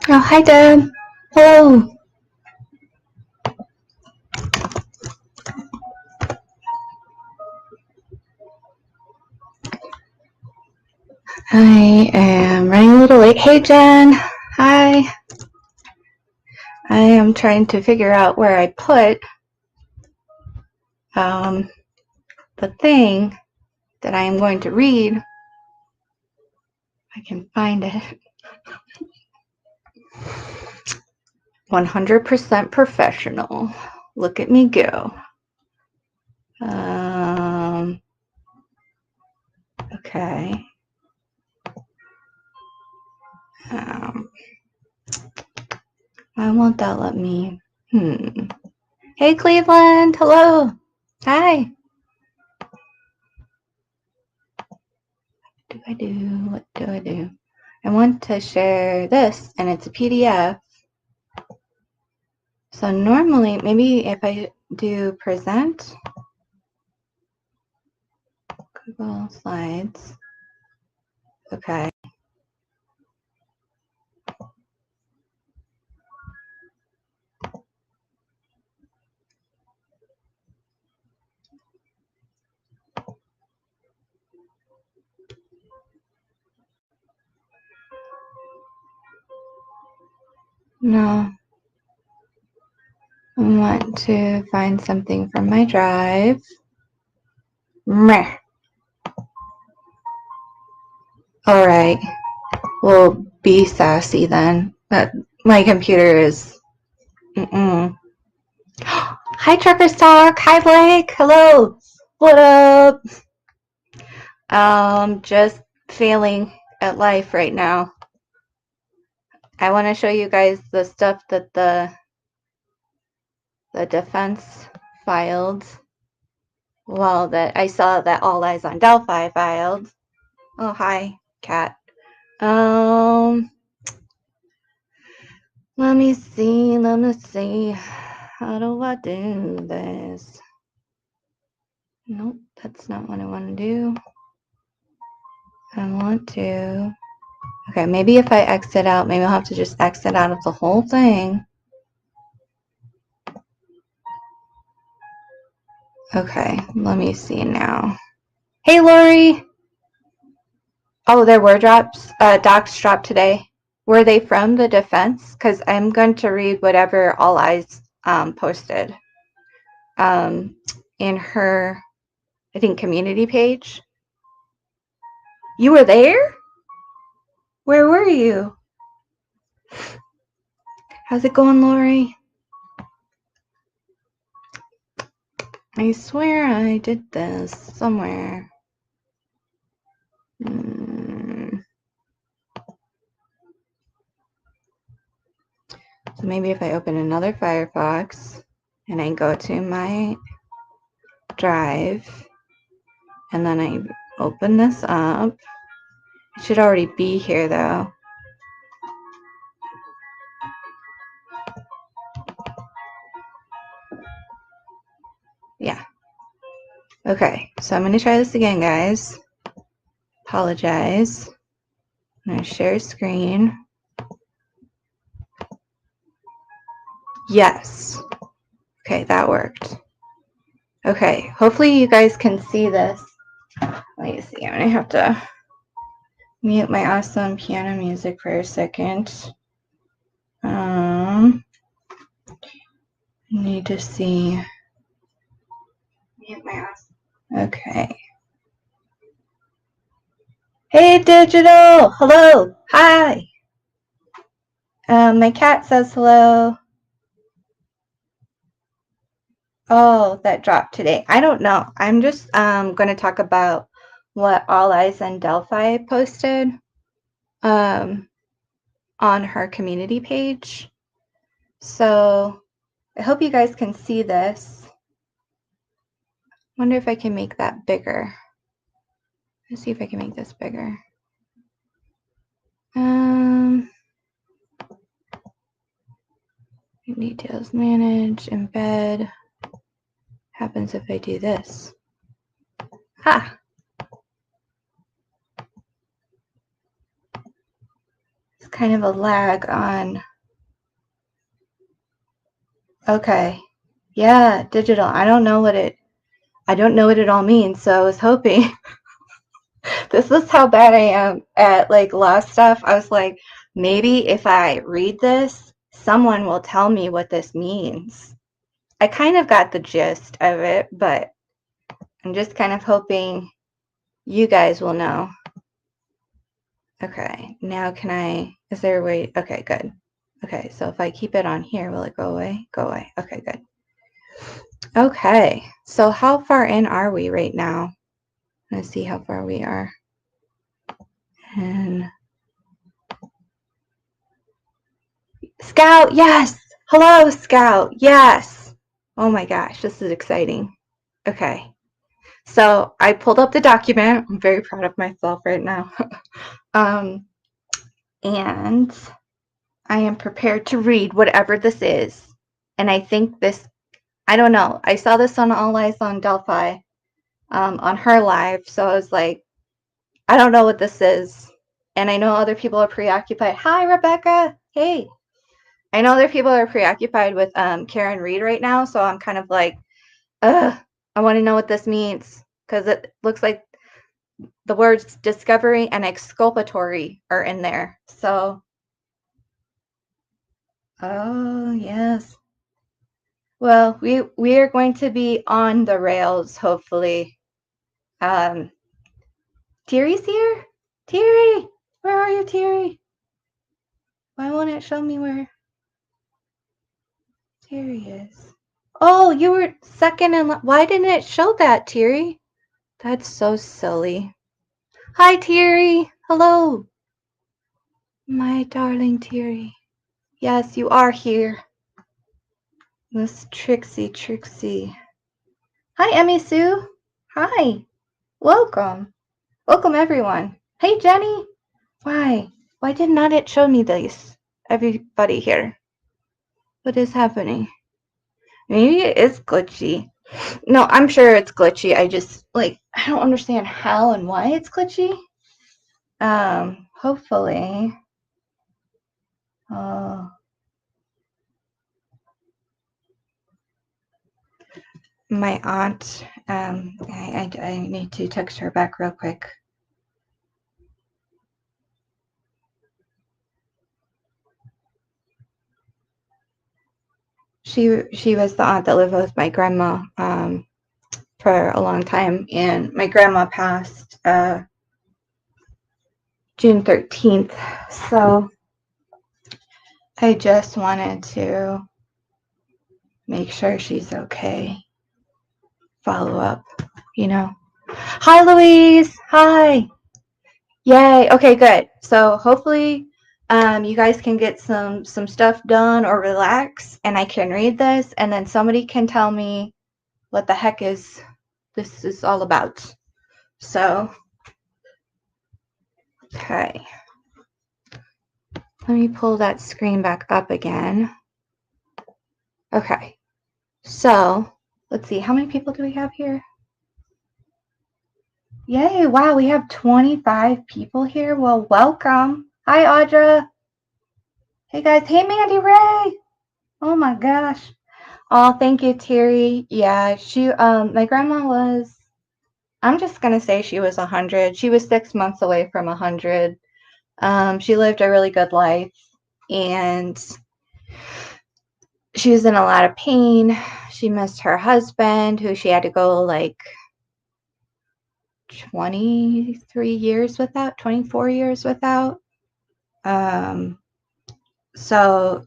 Oh, hi, Deb. Hello. I am running a little late. Hey, Jen. Hi. I am trying to figure out where I put the thing that I am going to read. I can find it. 100% professional. Look at me go. Okay. Why won't that let me? Hey, Cleveland. Hello. Hi. What do I do? I want to share this, and it's a PDF. So normally, maybe if I do present, Google Slides, okay. No, I want to find something from my drive. Meh. All right, we'll be sassy then. My computer is. Hi, Trucker Stock. Hi, Blake. Hello. What up? Just failing at life right now. I want to show you guys the stuff that the defense filed. Well, that I saw that All Eyes on Delphi filed. Oh, hi, Cat. Let me see. How do I do this? Nope, that's not what I want to do. I want to. Okay, maybe if I exit out, maybe I'll have to just exit out of the whole thing. Okay, let me see now. Hey, Lori. Oh, there were docs dropped today. Were they from the defense? Because I'm going to read whatever All Eyes posted in her, I think, community page. You were there? Where were you? How's it going, Lori? I swear I did this somewhere. So maybe if I open another Firefox and I go to my drive and then I open this up, it should already be here though. Yeah. Okay, so I'm going to try this again, guys. Apologize. I'm going to share screen. Yes. Okay, that worked. Okay, hopefully you guys can see this. Let me see. I'm going to have to mute my awesome piano music for a second. Need to see. Mute my awesome. Okay. Hey, Digital! Hello! Hi! My cat says hello. Oh, that dropped today. I don't know. I'm just going to talk about what All Eyes on Delphi posted on her community page. So I hope you guys can see this. Wonder if I can make that bigger. Let's see if I can make this bigger. Details, manage, embed. Happens if I do this. Ha! It's kind of a lag on. Okay. Yeah, digital. I don't know what it all means, so I was hoping. This is how bad I am at like law stuff. I was like, maybe if I read this, someone will tell me what this means. I kind of got the gist of it, but I'm just kind of hoping you guys will know. Okay, now is there a way? Okay, good. Okay, so if I keep it on here, will it go away? Go away. Okay, good. Okay, so how far in are we right now? Let's see how far we are. And Scout, yes! Hello, Scout, yes! Oh my gosh, this is exciting. Okay, so I pulled up the document. I'm very proud of myself right now. And I am prepared to read whatever this is. And I think this, I don't know, I saw this on All Eyes on Delphi, on her live, so I was like, I don't know what this is. And I know other people are preoccupied. Hi, Rebecca. Hey. I know other people are preoccupied with Karen Reed right now, so I'm kind of like, I want to know what this means, because it looks like the words discovery and exculpatory are in there. So, oh, yes. Well, we are going to be on the rails, hopefully. Thierry's here? Thierry! Where are you, Thierry? Why won't it show me where Thierry is? Oh, you were second in line. Why didn't it show that, Thierry? That's so silly. Hi, Thierry. Hello. My darling Thierry. Yes, you are here. Miss Trixie. Hi, Emmy Sue. Hi. Welcome. Welcome, everyone. Hey, Jenny. Why? Why did not it show me this? Everybody here. What is happening? Maybe it is glitchy. No, I'm sure it's glitchy. I just, I don't understand how and why it's glitchy. Hopefully. My aunt, I need to text her back real quick. She was the aunt that lived with my grandma for a long time, and my grandma passed June 13th. So I just wanted to make sure she's okay. Follow up, Hi, Louise. Hi. Yay. Okay, good. So hopefully you guys can get some stuff done or relax, and I can read this, and then somebody can tell me what the heck this is all about. So, okay. Let me pull that screen back up again. Okay. So, let's see. How many people do we have here? Yay. Wow, we have 25 people here. Well, welcome. Hi, Audra. Hey, guys. Hey, Mandy Ray. Oh, my gosh. Oh, thank you, Terry. Yeah, my grandma was, I'm just going to say she was 100. She was 6 months away from 100. She lived a really good life, and she was in a lot of pain. She missed her husband, who she had to go 23 years without, 24 years without. So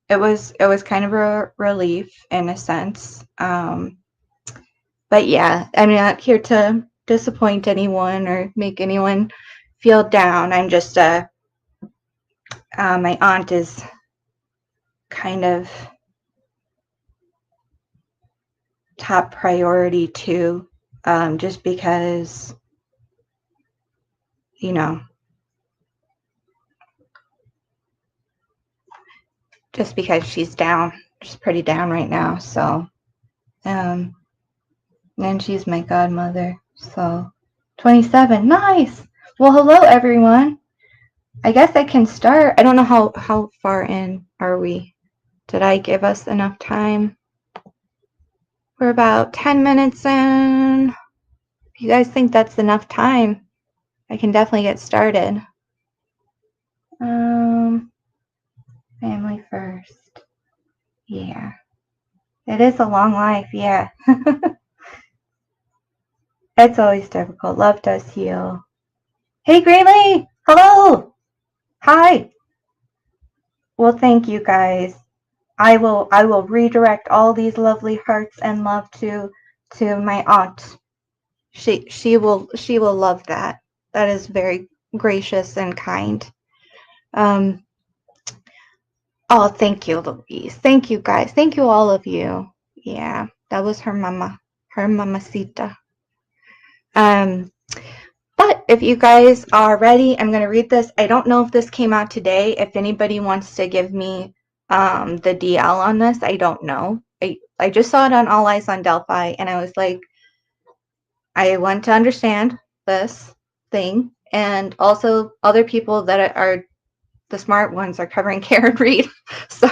it was kind of a relief in a sense. But yeah, I'm not here to disappoint anyone or make anyone feel down. I'm just my aunt is kind of top priority too, just because, just because she's down. She's pretty down right now. So, and she's my godmother. So, 27. Nice. Well, hello, everyone. I guess I can start. I don't know how far in are we. Did I give us enough time? We're about 10 minutes in. If you guys think that's enough time, I can definitely get started. Family first. Yeah. It is a long life, yeah. It's always difficult. Love does heal. Hey, Graylee! Hello! Hi! Well, thank you guys. I will redirect all these lovely hearts and love to my aunt. She will love that. That is very gracious and kind. Um oh, thank you, Louise. Thank you guys. Thank you all of you. Yeah, that was her mama. Her mamacita. Um But if you guys are ready, I'm going to read this. I don't know if this came out today. If anybody wants to give me the DL on this, I don't know. I just saw it on All Eyes on Delphi, and I was like, I want to understand this thing. And also, other people that are the smart ones are covering Karen Reed. So,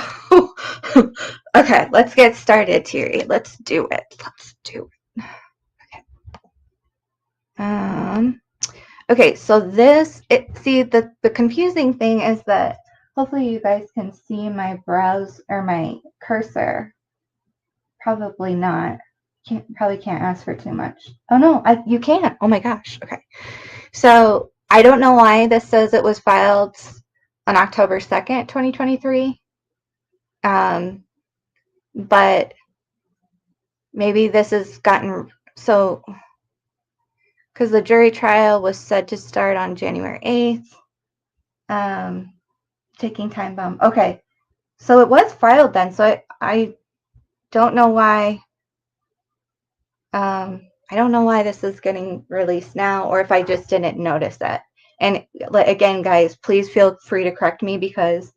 okay, let's get started, Thierry. Let's do it. Let's do it. Okay. Okay, so see, the confusing thing is that hopefully you guys can see my browse or my cursor. Probably not. Probably can't ask for too much. Oh no, you can't. Oh my gosh. Okay. So I don't know why this says it was filed on October 2nd, 2023. But maybe this has gotten so because the jury trial was set to start on January 8th. Taking time bomb. Okay. So it was filed then. So I don't know why. I don't know why this is getting released now, or if I just didn't notice it. And again, guys, please feel free to correct me because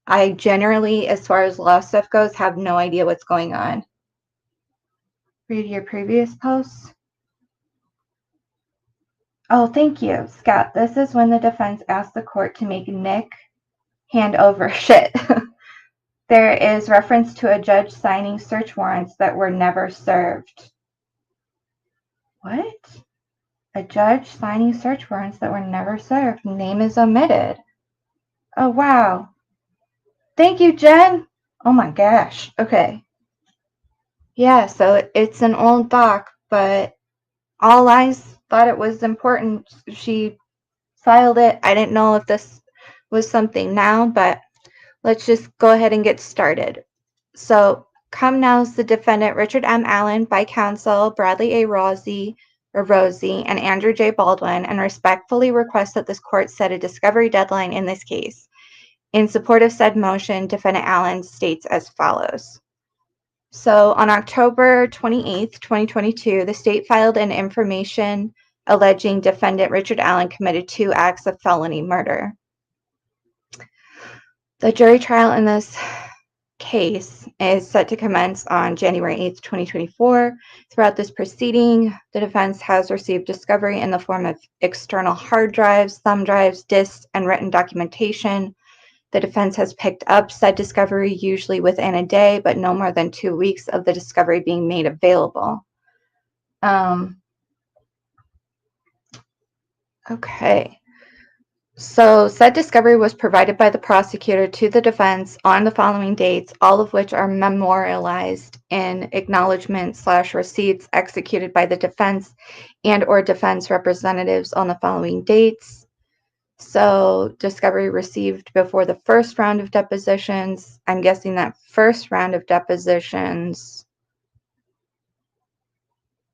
I generally, as far as law stuff goes, have no idea what's going on. Read your previous posts. Oh, thank you, Scott. This is when the defense asked the court to make Nick hand over shit. There is reference to a judge signing search warrants that were never served. What? A judge signing search warrants that were never served. Name is omitted. Oh, wow. Thank you, Jen. Oh my gosh. Okay. Yeah, so it's an old doc, but All Eyes thought it was important. She filed it. I didn't know if this was something now, but let's just go ahead and get started. So, come now is the defendant Richard M. Allen by counsel Bradley A. Rosie, and Andrew J. Baldwin, and respectfully request that this court set a discovery deadline in this case. In support of said motion, defendant Allen states as follows. So on October 28th, 2022, the state filed an information alleging defendant Richard Allen committed 2 acts of felony murder. The jury trial in this case is set to commence on January 8th, 2024. Throughout this proceeding, the defense has received discovery in the form of external hard drives, thumb drives, disks, and written documentation. The defense has picked up said discovery usually within a day, but no more than 2 weeks of the discovery being made available. Okay. So said discovery was provided by the prosecutor to the defense on the following dates, all of which are memorialized in acknowledgement/receipts executed by the defense and or defense representatives on the following dates. So discovery received before the first round of depositions. I'm guessing that first round of depositions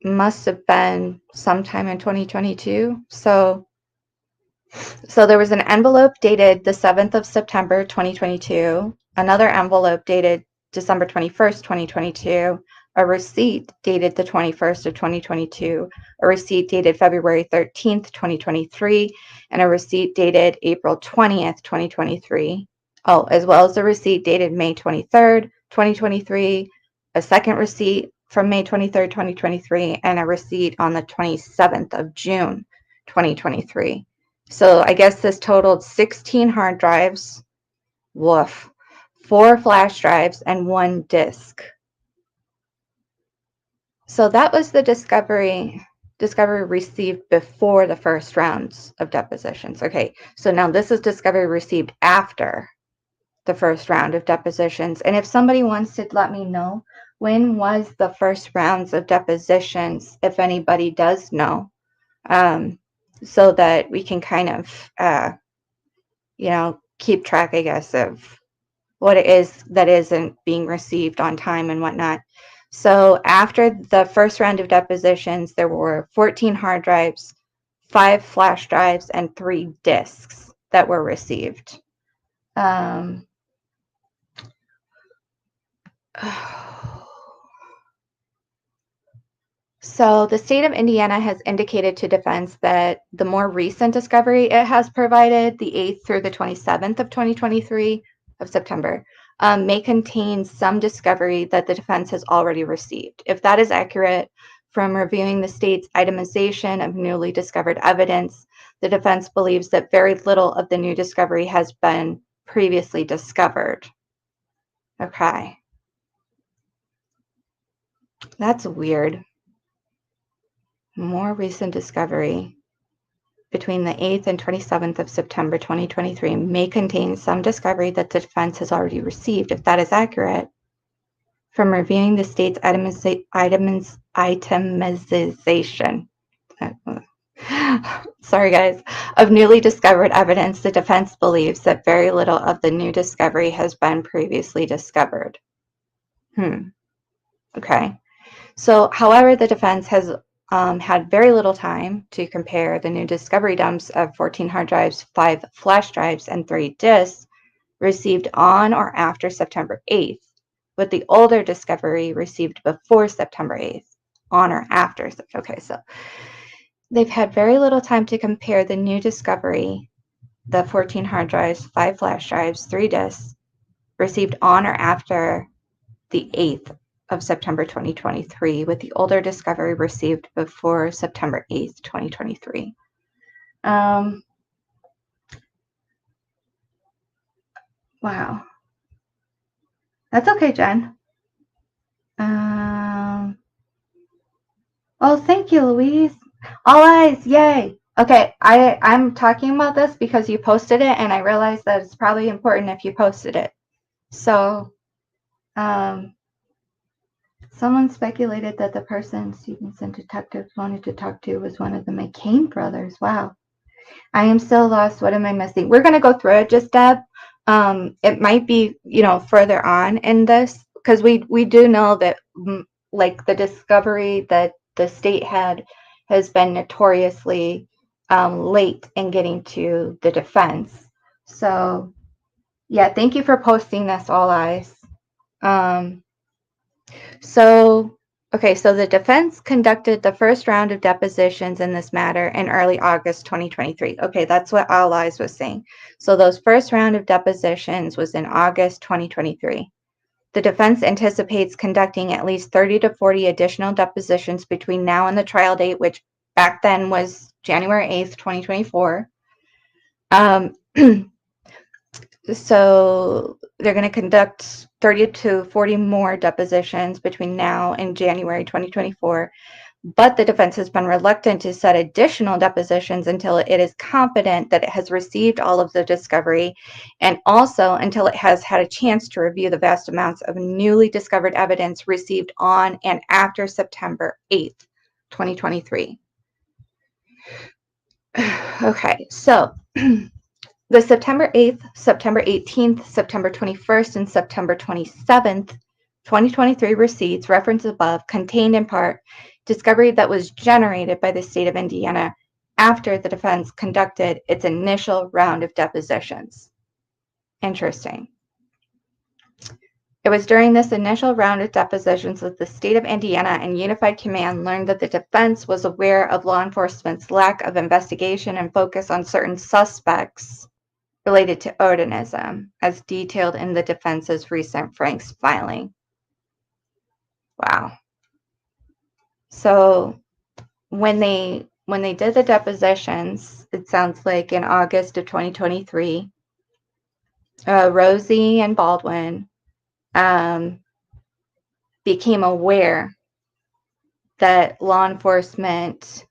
must have been sometime in 2022. So there was an envelope dated the 7th of September, 2022, another envelope dated December 21st, 2022, a receipt dated the 21st of 2022, a receipt dated February 13th, 2023, and a receipt dated April 20th, 2023. Oh, as well as a receipt dated May 23rd, 2023, a second receipt from May 23rd, 2023, and a receipt on the 27th of June, 2023. So I guess this totaled 16 hard drives, woof, 4 flash drives, and 1 disk. So that was the discovery received before the first rounds of depositions. Okay, so now this is discovery received after the first round of depositions. And if somebody wants to let me know, when was the first rounds of depositions, if anybody does know, so that we can kind of, keep track, I guess, of what it is that isn't being received on time and whatnot. So after the first round of depositions, there were 14 hard drives, 5 flash drives, and 3 disks that were received. So the state of Indiana has indicated to defense that the more recent discovery it has provided, the 8th through the 27th of 2023 of September, may contain some discovery that the defense has already received. If that is accurate, from reviewing the state's itemization of newly discovered evidence, the defense believes that very little of the new discovery has been previously discovered. Okay. That's weird. More recent discovery between the 8th and 27th of September 2023 may contain some discovery that the defense has already received. If that is accurate, from reviewing the state's itemization, sorry guys, of newly discovered evidence, the defense believes that very little of the new discovery has been previously discovered. Okay. So, however, the defense has had very little time to compare the new discovery dumps of 14 hard drives, 5 flash drives, and 3 disks received on or after September 8th, with the older discovery received before September 8th, on or after. Okay, so they've had very little time to compare the new discovery, the 14 hard drives, 5 flash drives, 3 disks, received on or after the 8th of September 2023, with the older discovery received before September 8th, 2023. Wow. That's okay, Jen. Oh, thank you, Louise. All eyes, yay. Okay, I'm talking about this because you posted it, and I realized that it's probably important if you posted it. So, someone speculated that the person students and detectives wanted to talk to was one of the McCain brothers. Wow. I am still lost. What am I missing? We're going to go through it, just Deb. It might be, further on in this, because we do know that, like, the discovery that the state had has been notoriously late in getting to the defense. So, yeah, thank you for posting this, All Eyes. Okay, so the defense conducted the first round of depositions in this matter in early August 2023. Okay, that's what All Eyes was saying. So those first round of depositions was in August 2023. The defense anticipates conducting at least 30 to 40 additional depositions between now and the trial date, which back then was January 8th, 2024. So they're going to conduct 30 to 40 more depositions between now and January 2024. But the defense has been reluctant to set additional depositions until it is confident that it has received all of the discovery, and also until it has had a chance to review the vast amounts of newly discovered evidence received on and after September 8th, 2023. Okay, so the September 8th, September 18th, September 21st, and September 27th, 2023 receipts referenced above contained in part discovery that was generated by the state of Indiana after the defense conducted its initial round of depositions. Interesting. It was during this initial round of depositions that the state of Indiana and Unified Command learned that the defense was aware of law enforcement's lack of investigation and focus on certain suspects related to Odinism, as detailed in the defense's recent Franks filing. Wow. So when when they did the depositions, it sounds like in August of 2023, Rosie and Baldwin became aware that law enforcement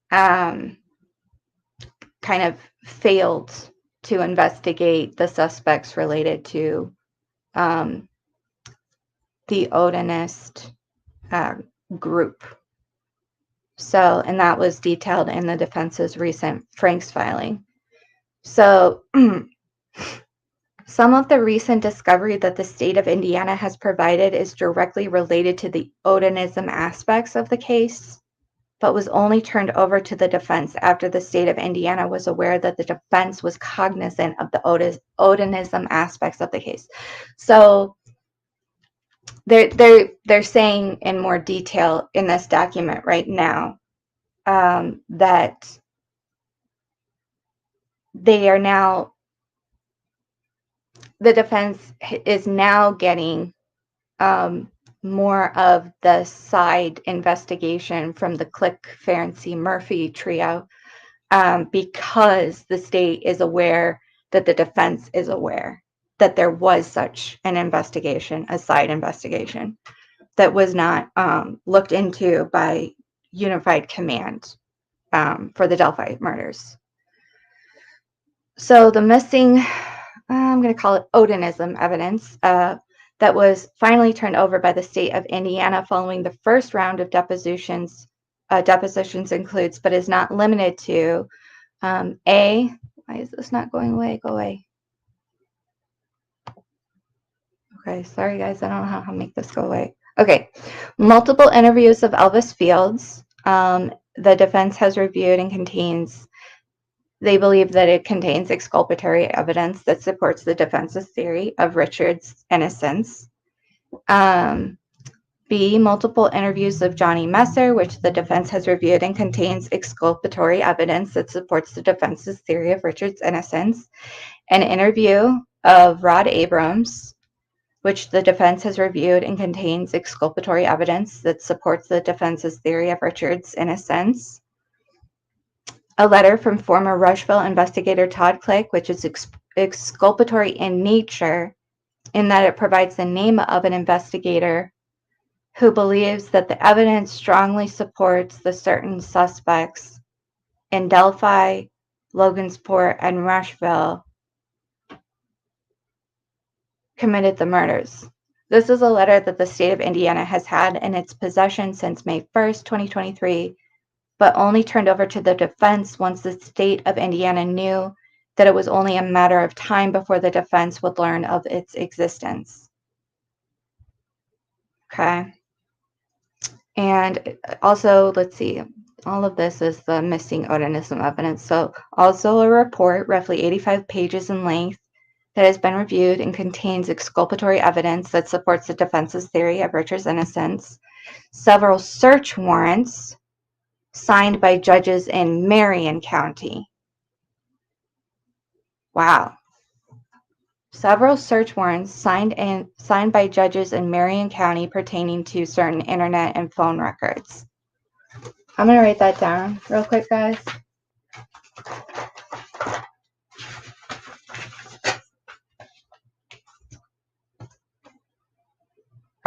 kind of failed to investigate the suspects related to the Odinist group. So, and that was detailed in the defense's recent Franks filing. So, some of the recent discovery that the state of Indiana has provided is directly related to the Odinism aspects of the case, but was only turned over to the defense after the state of Indiana was aware that the defense was cognizant of the Odinism aspects of the case. So they're saying in more detail in this document right now that they are now, the defense is now getting more of the side investigation from the Click, Ferenczi, Murphy trio because the state is aware that the defense is aware that there was such an investigation, a side investigation that was not looked into by Unified Command for the Delphi murders. So the missing, I'm going to call it Odinism evidence, that was finally turned over by the state of Indiana following the first round of depositions includes, but is not limited to, why is this not going away? Go away. Okay, sorry guys, I don't know how to make this go away. Okay, multiple interviews of Elvis Fields. The defense has reviewed and contains, they believe that it contains exculpatory evidence that supports the defense's theory of Richard's innocence. B, multiple interviews of Johnny Messer, which the defense has reviewed and contains exculpatory evidence that supports the defense's theory of Richard's innocence. An interview of Rod Abrams, which the defense has reviewed and contains exculpatory evidence that supports the defense's theory of Richard's innocence. A letter from former Rushville investigator Todd Click, which is exculpatory in nature, in that it provides the name of an investigator who believes that the evidence strongly supports the certain suspects in Delphi, Logansport, and Rushville committed the murders. This is a letter that the state of Indiana has had in its possession since May 1st, 2023, but only turned over to the defense once the state of Indiana knew that it was only a matter of time before the defense would learn of its existence. Okay. And also, let's see, all of this is the missing Odinism evidence. So also a report, roughly 85 pages in length, that has been reviewed and contains exculpatory evidence that supports the defense's theory of Richard's innocence. Several search warrants signed by judges in Marion County. Wow. Several search warrants signed by judges in Marion County pertaining to certain internet and phone records. I'm going to write that down real quick, guys.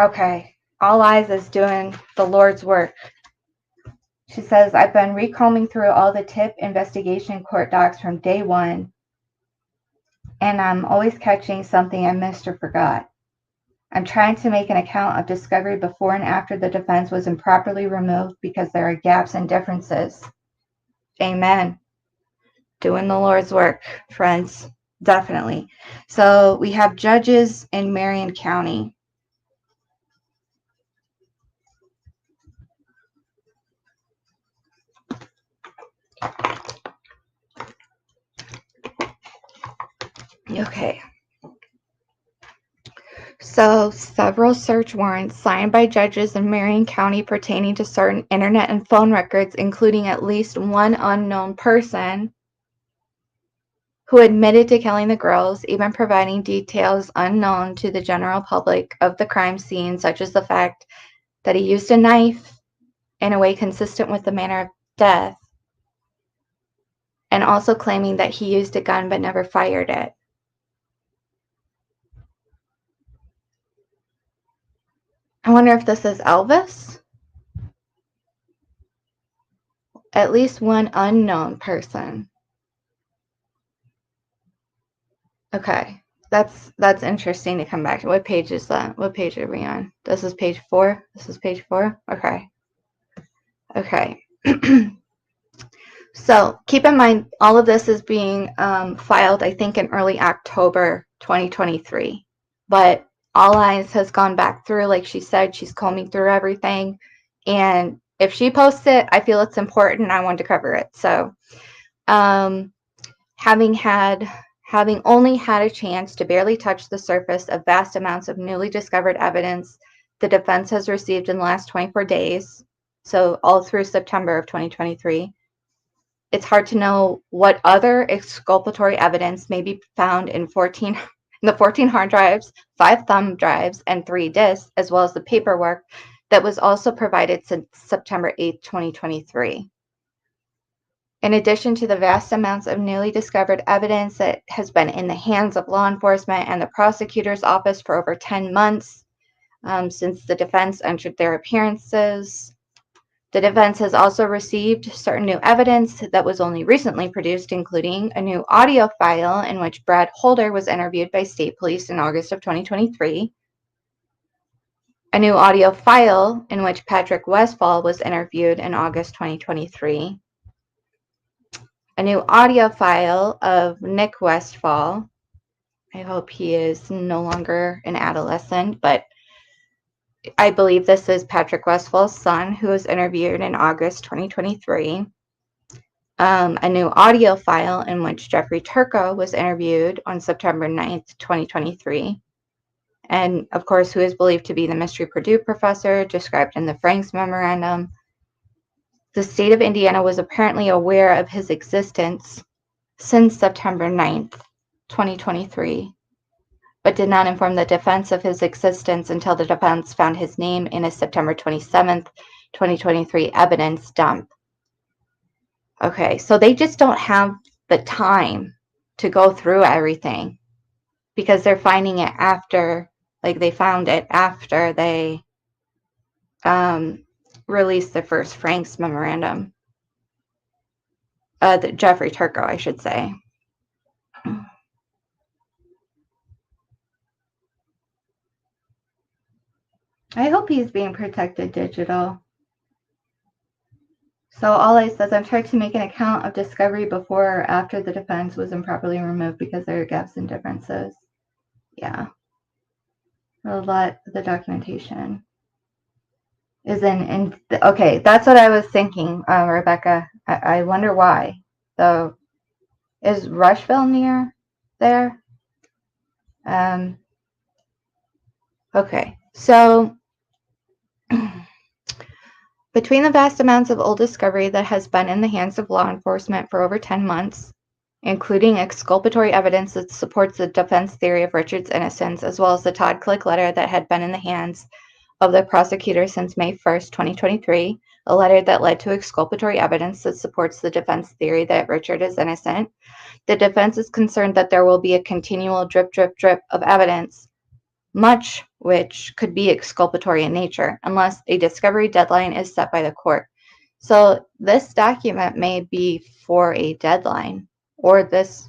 Okay. All Eyes is doing the Lord's work. She says, I've been recombing through all the TIP investigation court docs from day one, and I'm always catching something I missed or forgot. I'm trying to make an account of discovery before and after the defense was improperly removed because there are gaps and differences. Amen. Doing the Lord's work, friends. Definitely. So we have judges in Marion County. Okay. So, several search warrants signed by judges in Marion County pertaining to certain internet and phone records, including at least one unknown person who admitted to killing the girls, even providing details unknown to the general public of the crime scene, such as the fact that he used a knife in a way consistent with the manner death, and also claiming that he used a gun but never fired it. I wonder if this is Elvis? At least one unknown person. Okay. That's interesting to come back to. What page is that? What page are we on? This is page 4? This is page 4? Okay. Okay. So keep in mind, all of this is being filed, I think, in early October 2023. But All Eyes has gone back through, like she said, she's combing through everything. And if she posts it, I feel it's important. I wanted to cover it. So having only had a chance to barely touch the surface of vast amounts of newly discovered evidence the defense has received in the last 24 days, so all through September of 2023, it's hard to know what other exculpatory evidence may be found in the 14 hard drives, 5 thumb drives, and 3 disks, as well as the paperwork that was also provided since September 8, 2023. In addition to the vast amounts of newly discovered evidence that has been in the hands of law enforcement and the prosecutor's office for over 10 months since the defense entered their appearances, the defense has also received certain new evidence that was only recently produced, including a new audio file in which Brad Holder was interviewed by state police in August of 2023, a new audio file in which Patrick Westfall was interviewed in August 2023, a new audio file of Nick Westfall. I hope he is no longer an adolescent, but I believe this is Patrick Westfall's son, who was interviewed in August 2023. A new audio file in which Jeffrey Turco was interviewed on September 9th, 2023. And of course, who is believed to be the mystery Purdue professor described in the Franks memorandum. The state of Indiana was apparently aware of his existence since September 9th, 2023, but did not inform the defense of his existence until the defense found his name in a September 27th, 2023 evidence dump. Okay, so they just don't have the time to go through everything because they're finding it after, like they found it after they released the first Franks memorandum. The Jeffrey Turco, I should say. I hope he's being protected digital. So All Eyes says, I've tried to make an account of discovery before or after the defense was improperly removed because there are gaps and differences. Yeah. A lot of the documentation is okay, that's what I was thinking, Rebecca. I wonder why. So is Rushville near there? Okay, so between the vast amounts of old discovery that has been in the hands of law enforcement for over 10 months, including exculpatory evidence that supports the defense theory of Richard's innocence, as well as the Todd Click letter that had been in the hands of the prosecutor since May 1st, 2023, a letter that led to exculpatory evidence that supports the defense theory that Richard is innocent. The defense is concerned that there will be a continual drip, drip, drip of evidence, much which could be exculpatory in nature, unless a discovery deadline is set by the court. So this document may be for a deadline, or this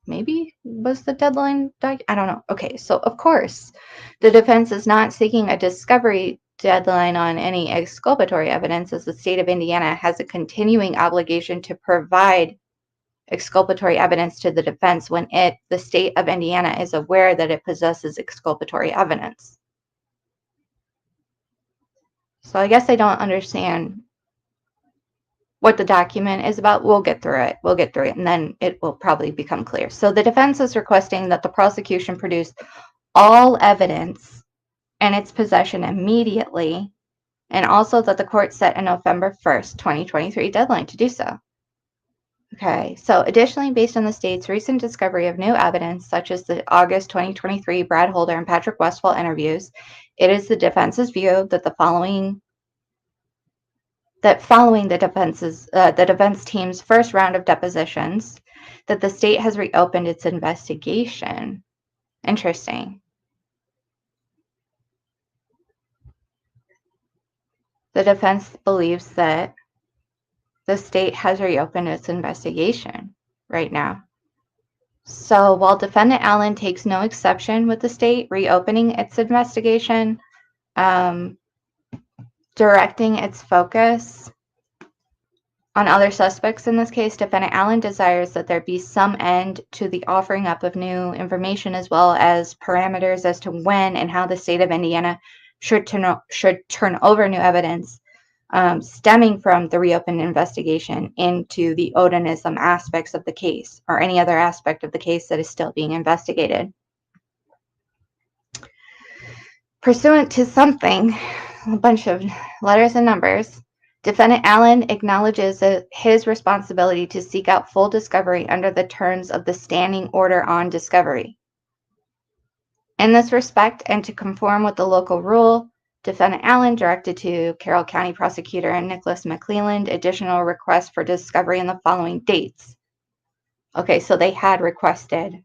maybe was the deadline. I don't know. Okay, so of course, the defense is not seeking a discovery deadline on any exculpatory evidence, as the state of Indiana has a continuing obligation to provide exculpatory evidence to the defense when the state of Indiana is aware that it possesses exculpatory evidence. So I guess I don't understand what the document is about. We'll get through it, and then it will probably become clear. So the defense is requesting that the prosecution produce all evidence in its possession immediately, and also that the court set a November 1st, 2023 deadline to do so. Okay, so additionally, based on the state's recent discovery of new evidence, such as the August 2023 Brad Holder and Patrick Westfall interviews, it is the defense's view that the following that following the defense team's first round of depositions, that the state has reopened its investigation. Interesting. The defense believes that the state has reopened its investigation right now. So while Defendant Allen takes no exception with the state reopening its investigation, directing its focus on other suspects in this case, Defendant Allen desires that there be some end to the offering up of new information, as well as parameters as to when and how the state of Indiana should turn over new evidence stemming from the reopened investigation into the Odinism aspects of the case, or any other aspect of the case that is still being investigated. Pursuant to something, a bunch of letters and numbers, Defendant Allen acknowledges his responsibility to seek out full discovery under the terms of the Standing Order on Discovery. In this respect, and to conform with the local rule, Defendant Allen directed to Carroll County Prosecutor and Nicholas McClelland additional requests for discovery in the following dates. Okay, so they had requested.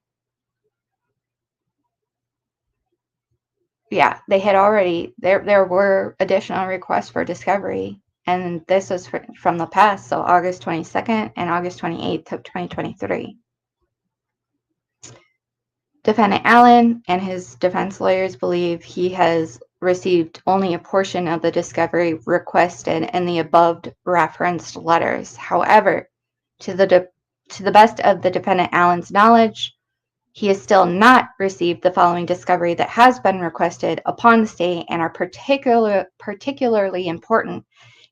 Yeah, they had already, there were additional requests for discovery, and this was from the past, so August 22nd and August 28th of 2023. Defendant Allen and his defense lawyers believe he has received only a portion of the discovery requested in the above referenced letters. However, to the best of the Defendant Allen's knowledge, he has still not received the following discovery that has been requested upon the state and are particularly important,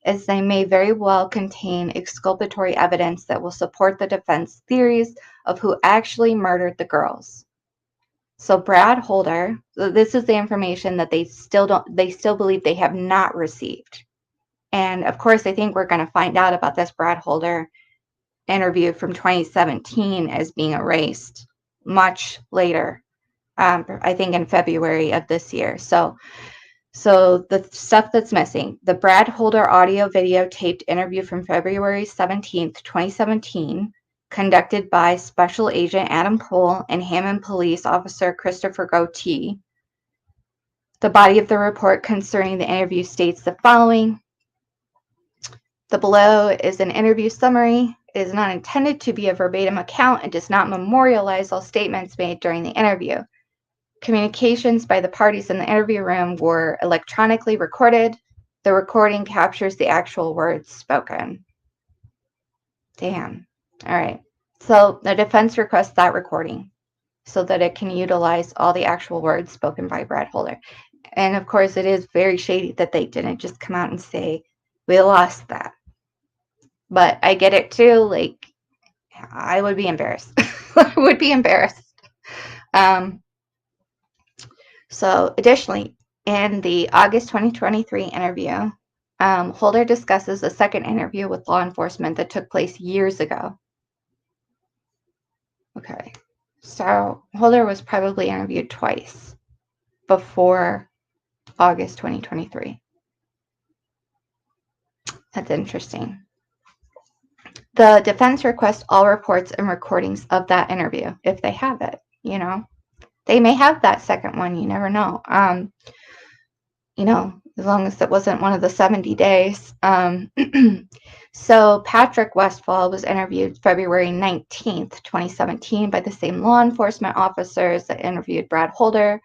as they may very well contain exculpatory evidence that will support the defense theories of who actually murdered the girls. So Brad Holder, this is the information that they still believe they have not received. And of course, I think we're going to find out about this Brad Holder interview from 2017 as being erased much later, I think in February of this year. So the stuff that's missing, the Brad Holder audio video taped interview from February 17th, 2017, conducted by Special Agent Adam Poole and Hammond Police Officer Christopher Goatee. The body of the report concerning the interview states the following. The below is an interview summary. It is not intended to be a verbatim account and does not memorialize all statements made during the interview. Communications by the parties in the interview room were electronically recorded. The recording captures the actual words spoken. Damn. All right. So the defense requests that recording so that it can utilize all the actual words spoken by Brad Holder. And of course, it is very shady that they didn't just come out and say, we lost that. But I get it too. Like, I would be embarrassed. I would be embarrassed. So additionally, in the August 2023 interview, Holder discusses a second interview with law enforcement that took place years ago. Okay, so Holder was probably interviewed twice before August 2023. That's interesting. The defense requests all reports and recordings of that interview, if they have it, you know. They may have that second one, you never know. You know, as long as it wasn't one of the 70 days. So Patrick Westfall was interviewed February 19th, 2017 by the same law enforcement officers that interviewed Brad Holder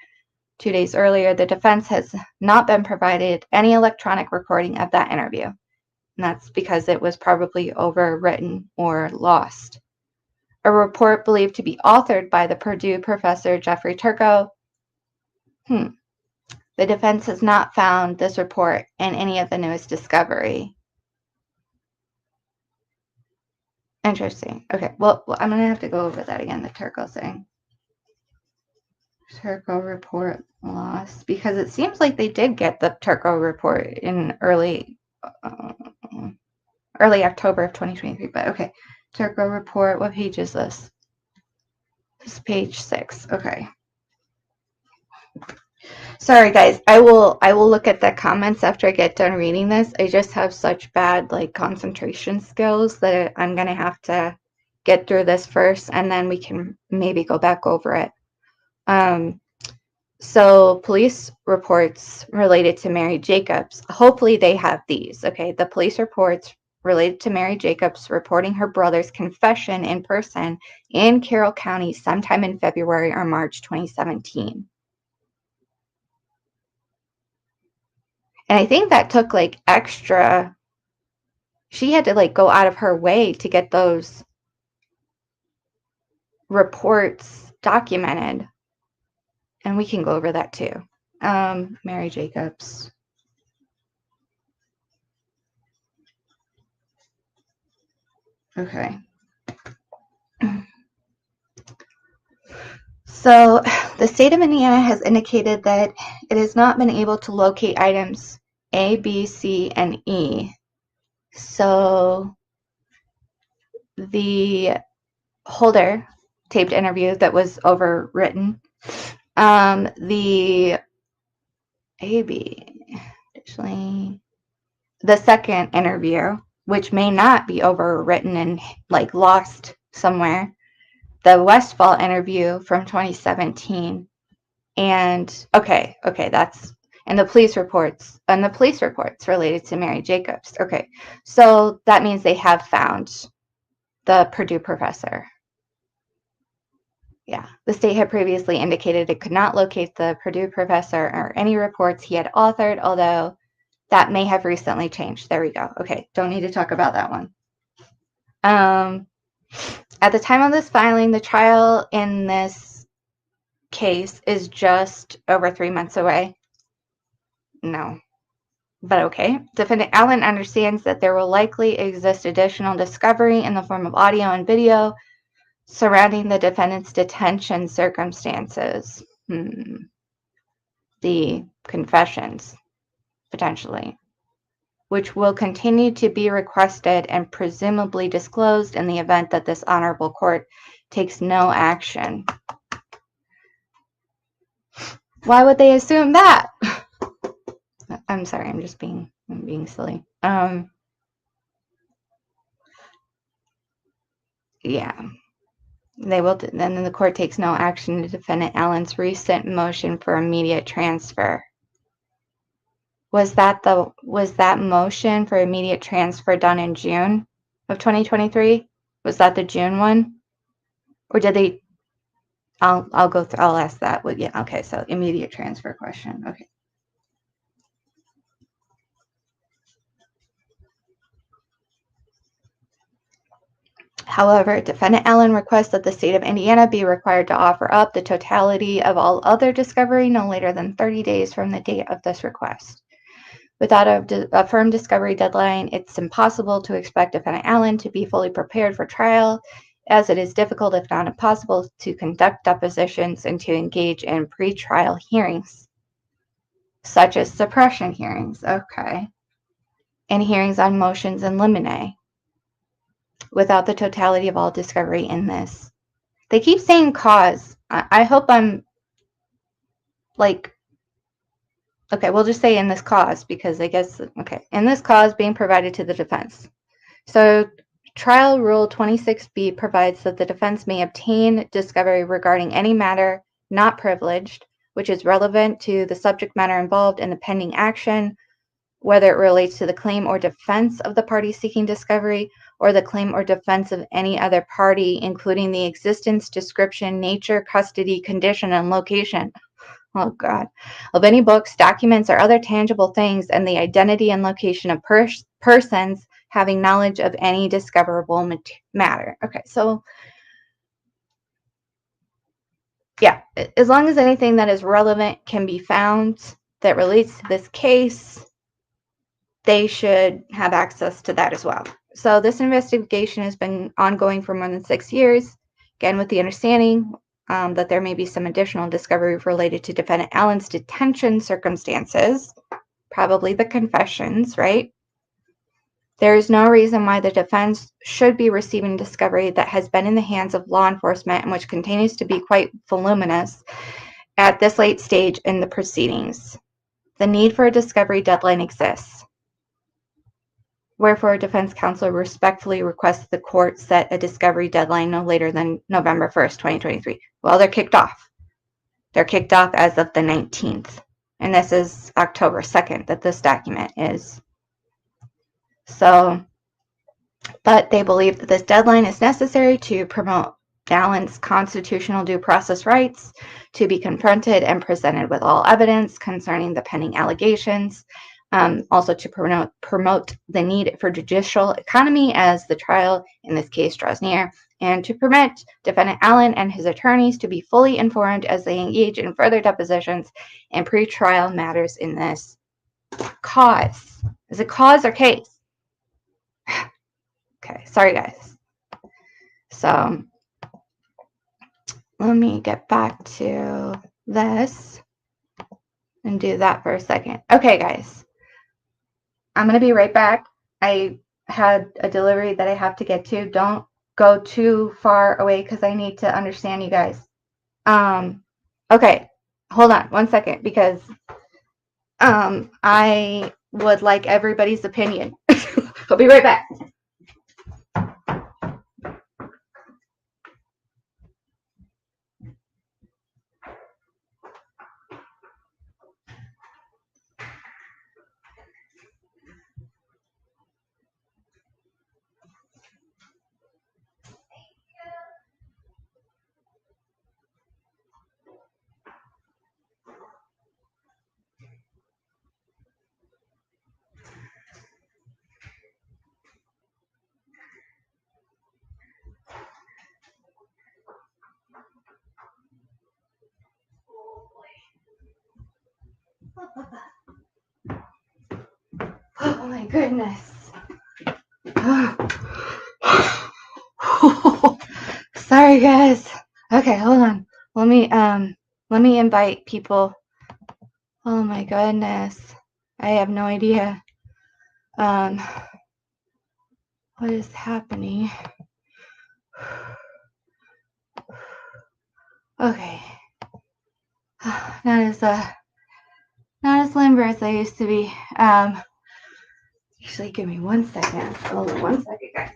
2 days earlier. The defense has not been provided any electronic recording of that interview. And that's because it was probably overwritten or lost. A report believed to be authored by the Purdue professor Jeffrey Turco. The defense has not found this report in any of the newest discovery. Interesting. Okay, well, I'm going to have to go over that again, the Turco thing. Turco report lost, because it seems like they did get the Turco report in early October of 2023, but okay. Turco report, what page is this? This is page 6, okay. Sorry, guys. I will look at the comments after I get done reading this. I just have such bad like concentration skills that I'm gonna have to get through this first, and then we can maybe go back over it. Um, so police reports related to Mary Jacobs. Hopefully they have these. Okay, the police reports related to Mary Jacobs reporting her brother's confession in person in Carroll County sometime in February or March 2017. And I think that took like extra, she had to like go out of her way to get those reports documented. And we can go over that too. Mary Jacobs. Okay. So the state of Indiana has indicated that it has not been able to locate items A, B, C, and E. So the Holder taped interview that was overwritten, the AB, additionally, the second interview, which may not be overwritten and like lost somewhere, the Westfall interview from 2017, and that's and the police reports related to Mary Jacobs. Okay, so that means they have found the Purdue professor. Yeah, the state had previously indicated it could not locate the Purdue professor or any reports he had authored, although that may have recently changed. There we go. Okay, don't need to talk about that one. At the time of this filing, the trial in this case is just over 3 months away. No, but okay. Defendant Allen understands that there will likely exist additional discovery in the form of audio and video surrounding the defendant's detention circumstances. The confessions, potentially, which will continue to be requested and presumably disclosed in the event that this honorable court takes no action. Why would they assume that? I'm sorry, I'm being silly. Yeah. They will, and then the court takes no action to defendant Allen's recent motion for immediate transfer. Was that motion for immediate transfer done in June of 2023? Was that the June one? Or did they, I'll go through, I'll ask that. Well, yeah, okay, so immediate transfer question, okay. However, defendant Allen requests that the state of Indiana be required to offer up the totality of all other discovery no later than 30 days from the date of this request. Without a firm discovery deadline, it's impossible to expect defendant Allen to be fully prepared for trial, as it is difficult, if not impossible, to conduct depositions and to engage in pre-trial hearings, such as suppression hearings, okay, and hearings on motions in limine, without the totality of all discovery in this. They keep saying cause. I hope I'm like, okay, we'll just say in this cause, because I guess, okay, in this cause being provided to the defense. So trial rule 26B provides that the defense may obtain discovery regarding any matter not privileged, which is relevant to the subject matter involved in the pending action, whether it relates to the claim or defense of the party seeking discovery, or the claim or defense of any other party, including the existence, description, nature, custody, condition, and location, oh God, of any books, documents, or other tangible things, and the identity and location of persons having knowledge of any discoverable matter. Okay, so yeah, as long as anything that is relevant can be found that relates to this case, they should have access to that as well. So this investigation has been ongoing for more than 6 years, again with the understanding that there may be some additional discovery related to defendant Allen's detention circumstances, probably the confessions, right? There is no reason why the defense should be receiving discovery that has been in the hands of law enforcement and which continues to be quite voluminous at this late stage in the proceedings. The need for a discovery deadline exists. Wherefore, defense counsel respectfully requests the court set a discovery deadline no later than November 1st, 2023. Well, they're kicked off. They're kicked off as of the 19th. And this is October 2nd that this document is. So, but they believe that this deadline is necessary to promote Allen's constitutional due process rights to be confronted and presented with all evidence concerning the pending allegations. Also to promote the need for judicial economy as the trial in this case draws near, and to permit defendant Allen and his attorneys to be fully informed as they engage in further depositions and pre-trial matters in this cause. Is it cause or case? Okay, sorry guys. So let me get back to this and do that for a second. Okay guys, I'm going to be right back. I had a delivery that I have to get to. Don't go too far away because I need to understand you guys. Okay, hold on one second because I would like everybody's opinion. I'll be right back. Oh my goodness. Sorry guys. Okay, hold on. Let me invite people. Oh my goodness. I have no idea what is happening. Okay. Not as limber as I used to be. Actually, give me 1 second. Hold on 1 second, guys.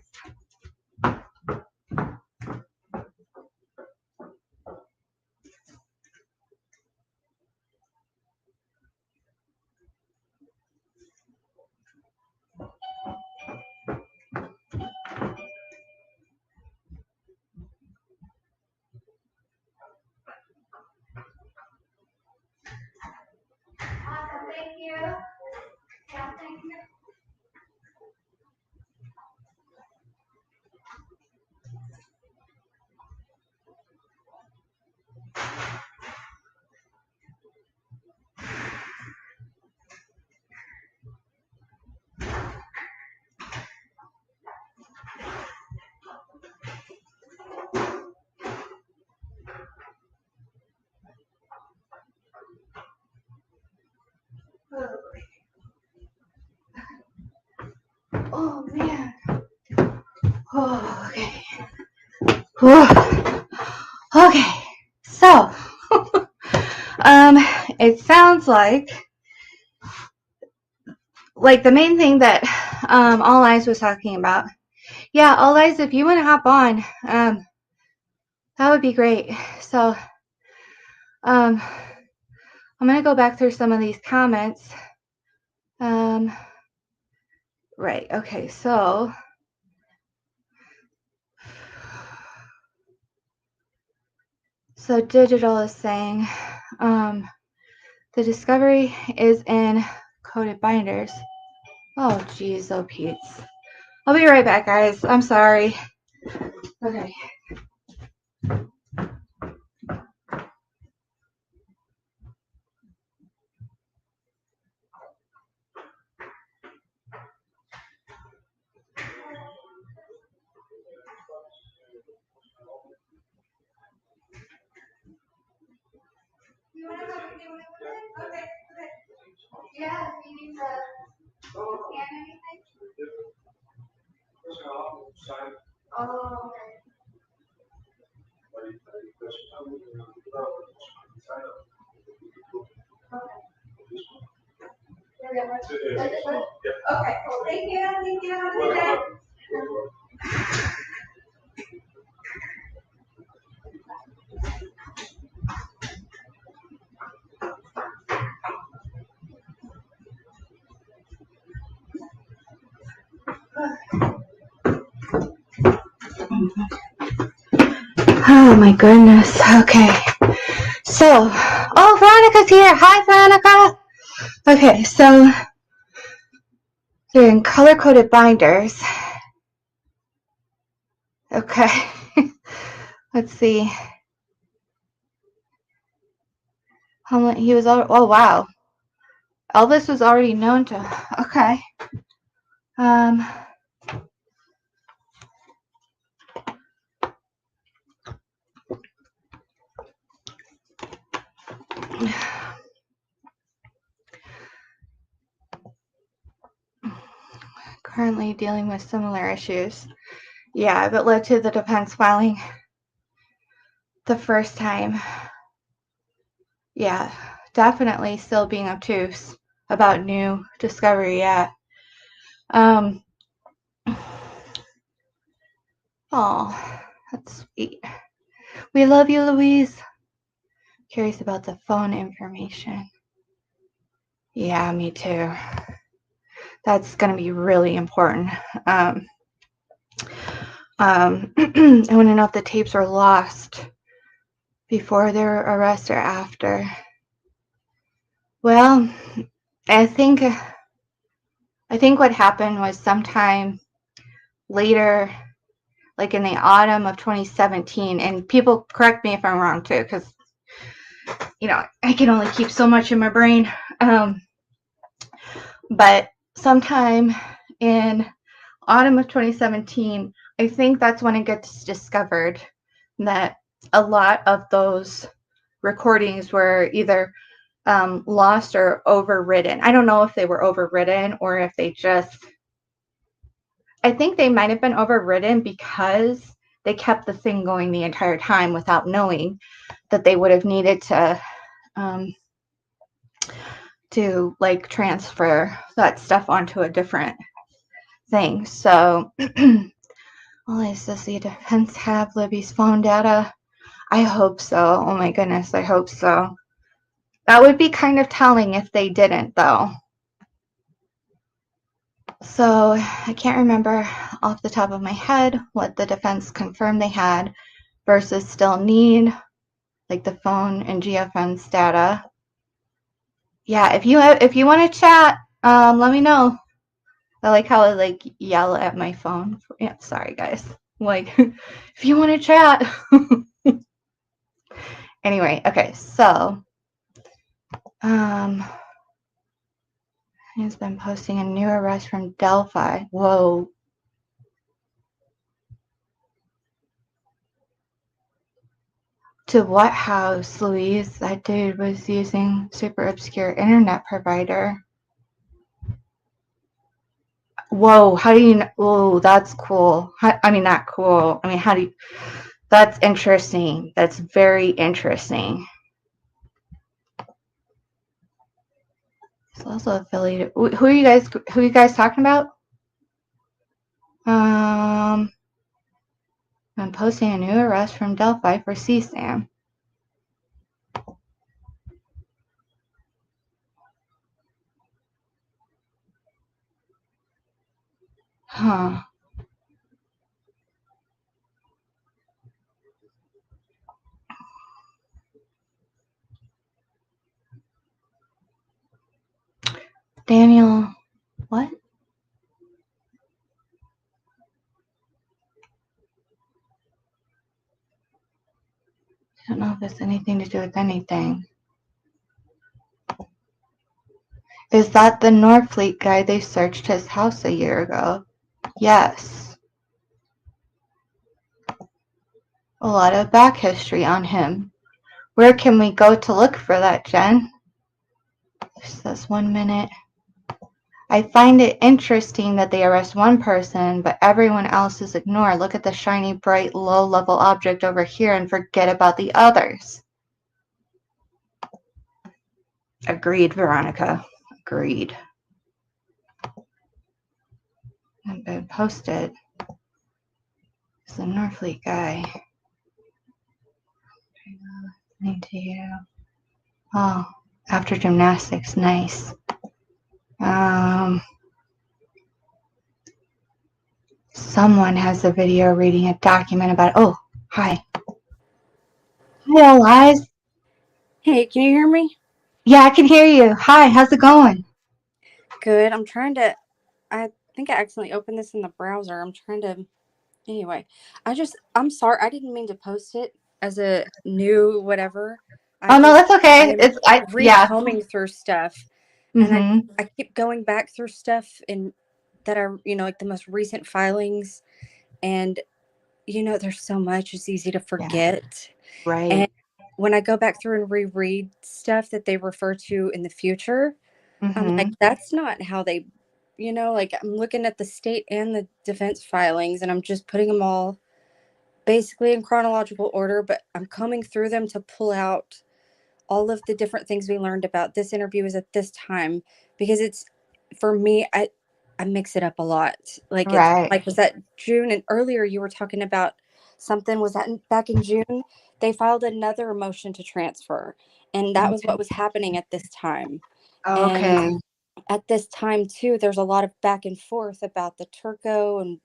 Awesome, thank you. Yeah, thank you. Oh man. Oh, okay. Okay. So, it sounds like the main thing that All Eyes was talking about. Yeah, All Eyes, if you want to hop on, that would be great. So, I'm gonna go back through some of these comments. Right. Okay. So. So Digital is saying the discovery is in coded binders. Oh, geez, oh, Pete's. I'll be right back, guys. I'm sorry. Okay. You want to come with me? Okay. Yeah, you need to scan anything? Oh, okay. Okay, well, thank you. Thank you. Have a good day. Oh my goodness. Okay. So, oh, Veronica's here. Hi, Veronica. Okay, so they're in color-coded binders. Okay. Let's see. He was, oh wow. Elvis was already known to, okay. Currently dealing with similar issues. Yeah, that led to the defense filing the first time. Yeah, definitely still being obtuse about new discovery, yeah. Oh, that's sweet. We love you, Louise. Curious about the phone information. Yeah, me too. That's going to be really important. I want to know if the tapes were lost before their arrest or after. Well, I think what happened was sometime later, like in the autumn of 2017, and people correct me if I'm wrong too, because I can only keep so much in my brain. But sometime in autumn of 2017, I think that's when it gets discovered that a lot of those recordings were either lost or overridden. I don't know if they were overridden or if they just, I think they might have been overridden because they kept the thing going the entire time without knowing that they would have needed to like transfer that stuff onto a different thing. So well, is this the defense have Libby's phone data? I hope so. Oh my goodness, I hope so. That would be kind of telling if they didn't, though. So I can't remember off the top of my head what the defense confirmed they had versus still need, like the phone and GFN's data. Yeah, if you want to chat, let me know. I like how I like yell at my phone. Yeah, sorry guys. Like, if you want to chat. Anyway, okay, so he's been posting a new arrest from Delphi. Whoa. To what house, Louise? That dude was using super obscure internet provider. Whoa, how do you know? Whoa, that's cool. Not cool. How do you, that's interesting. That's very interesting. It's also affiliated. Who are you guys talking about? I'm posting a new arrest from Delphi for CSAM. Huh. Daniel, what? I don't know if it's anything to do with anything. Is that the Norfleet guy? They searched his house a year ago. Yes. A lot of back history on him. Where can we go to look for that, Jen? It says 1 minute. I find it interesting that they arrest one person, but everyone else is ignored. Look at the shiny, bright, low-level object over here and forget about the others. Agreed, Veronica. Agreed. have been posted. It's the Norfleet guy. Listening to you. Oh, after gymnastics, nice. Someone has a video reading a document about. Oh, hi. Hi, all eyes. Hey, can you hear me? Yeah, I can hear you. Hi, how's it going? Good. I think I accidentally opened this in the browser. Anyway, I'm sorry. I didn't mean to post it as a new whatever. Oh no, that's I okay. am Yeah. recombing through stuff, and Mhm. I keep going back through stuff that are, like the most recent filings. And, there's so much, it's easy to Yeah. forget. And Right. when I go back through and reread stuff that they refer to in the future, I'm like, Mhm. that's not how they, like I'm looking at the state and the defense filings and I'm just putting them all basically in chronological order, but I'm combing through them to pull out all of the different things we learned about this interview is at this time because it's for me, I mix it up a lot. Like it's Right. like was that June and earlier you were talking about something was that back in June they filed another motion to transfer and that was what was happening at this time. And Okay. at this time too there's a lot of back and forth about the turco and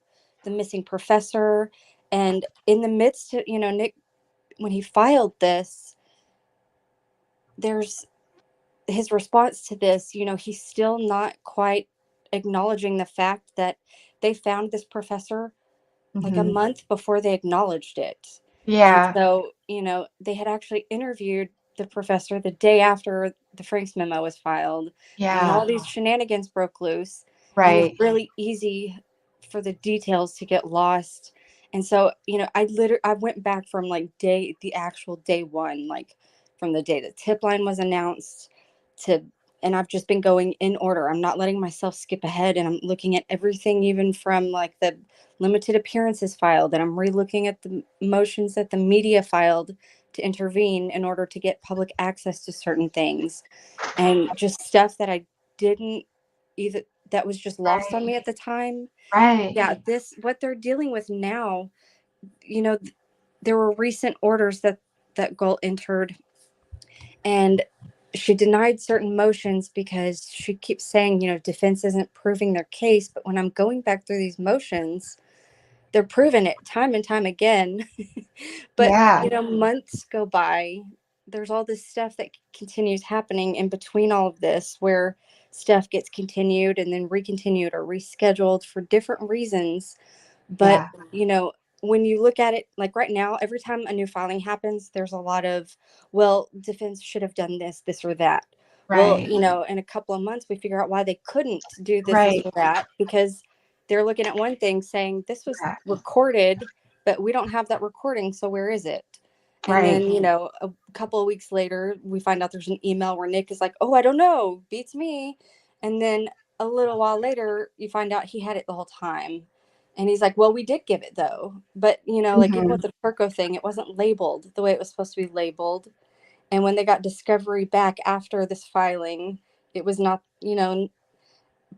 the missing professor, and in the midst of Nick when he filed this there's his response to this, he's still not quite acknowledging the fact that they found this professor like a Mhm. month before they acknowledged it. And Yeah. so, they had actually interviewed the professor the day after the Franks memo was filed. And then Yeah. all these shenanigans broke loose. And it's Right. really easy for the details to get lost. And so, I went back from like the actual day one, like from the day the tip line was announced to, and I've just been going in order. I'm not letting myself skip ahead and I'm looking at everything, even from like the limited appearances filed, and I'm relooking at the motions that the media filed to intervene in order to get public access to certain things, and just stuff that I didn't either that was just lost on Right. me at the time. Right. Yeah, this what they're dealing with now, you know, there were recent orders that Gull entered, and she denied certain motions because she keeps saying, defense isn't proving their case. But when I'm going back through these motions, they're proving it time and time again. But, Yeah. months go by. There's all this stuff that continues happening in between all of this where stuff gets continued and then recontinued or rescheduled for different reasons. But, Yeah. when you look at it, like right now, every time a new filing happens, there's a lot of, well, defense should have done this, or that. Well, Right. in a couple of months, we figure out why they couldn't do this, Right. or that, because they're looking at one thing saying this was Yeah. recorded, but we don't have that recording. So where is it? And Right. then, a couple of weeks later, we find out there's an email where Nick is like, oh, I don't know, beats me. And then a little while later, you find out he had it the whole time. And he's like, well, we did give it though. But, like even Mhm. with the Turco thing, it wasn't labeled the way it was supposed to be labeled. And when they got discovery back after this filing, it was not,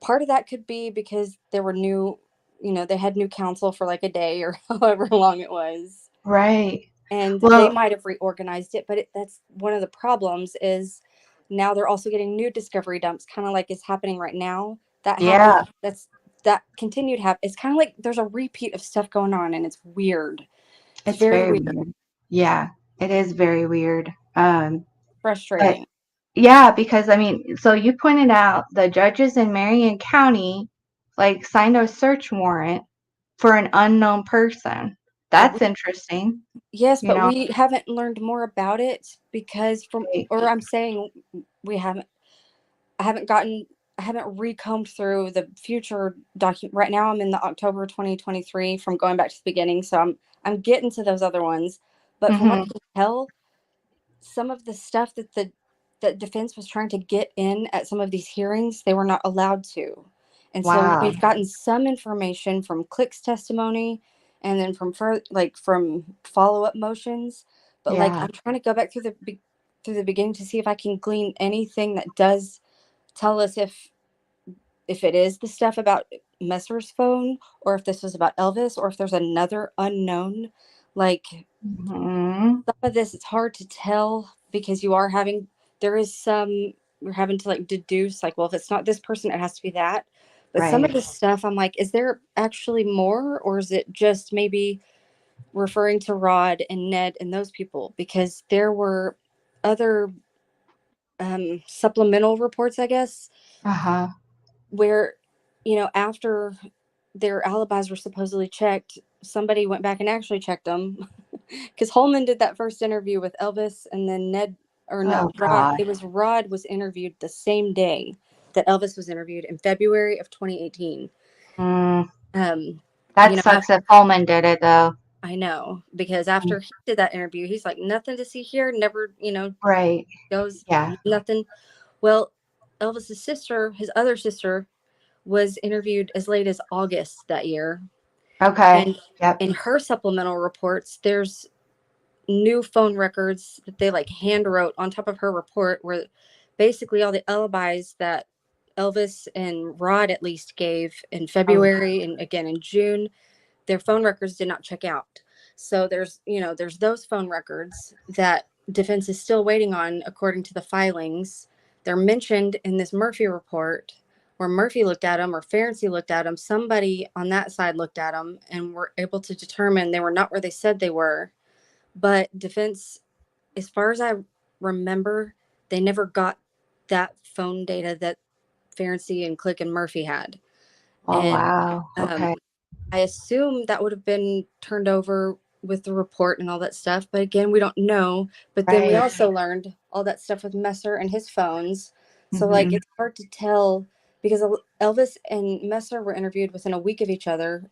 part of that could be because there were new, they had new counsel for like a day or however long it was. Right. And they Well, might have reorganized it, but that's one of the problems is now they're also getting new discovery dumps, kind of like is happening right now. That happened. yeah, That continued happen. It's kind of like there's a repeat of stuff going on, and it's weird. It's it's very very weird, weird. Yeah, it is very weird. But frustrating. yeah, because I mean, so you pointed out the judges in Marion County like signed a search warrant for an unknown person. But That's interesting, yes, you but know. we haven't learned more about it because Right. or I'm saying we haven't. I haven't gotten. I haven't recombed through the future document. Right now, I'm in the October 2023 from going back to the beginning, so I'm getting to those other ones. But from what I Mhm. can tell, some of the stuff that defense was trying to get in at some of these hearings, they were not allowed to. And so Wow. we've gotten some information from Click's testimony and then from follow-up motions, but like Yeah. I'm trying to go back through the beginning to see if I can glean anything that does tell us if it is the stuff about Messer's phone, or if this was about Elvis, or if there's another unknown. Like, Mhm. some of this, it's hard to tell because there is some, we're having to like deduce, like, well, if it's not this person, it has to be that. But some of Right. this stuff, I'm like, is there actually more, or is it just maybe referring to Rod and Ned and those people? Because there were other supplemental reports, I guess, Uh-huh. where, after their alibis were supposedly checked, somebody went back and actually checked them. Because Holman did that first interview with Elvis, and then Ned, or Oh no, Rod. God. It was Rod was interviewed the same day that Elvis was interviewed in February of 2018. Mm, Um, that sucks after, if Pullman did it though. I know, because Mm, after he did that interview, he's like, nothing to see here. Never, right. goes Yeah. nothing. Well, Elvis's sister, his other sister, was interviewed as late as August that year, Okay. and Yep. in her supplemental reports, there's new phone records that they like hand wrote on top of her report, where basically all the alibis that Elvis and Rod at least gave in Oh, February and again in June, their phone records did not check out. So there's those phone records that defense is still waiting on according to the filings. They're mentioned in this Murphy report, where Murphy looked at them or Ferenczi looked at them. Somebody on that side looked at them and were able to determine they were not where they said they were. But defense, as far as I remember, they never got that phone data that Ferenczi and Click and Murphy had. oh And wow. um, Okay. I assume that would have been turned over with the report and all that stuff. But again, we don't know. But then we Right. also learned all that stuff with Messer and his phones. So, like, Mhm. it's hard to tell because Elvis and Messer were interviewed within a week of each other.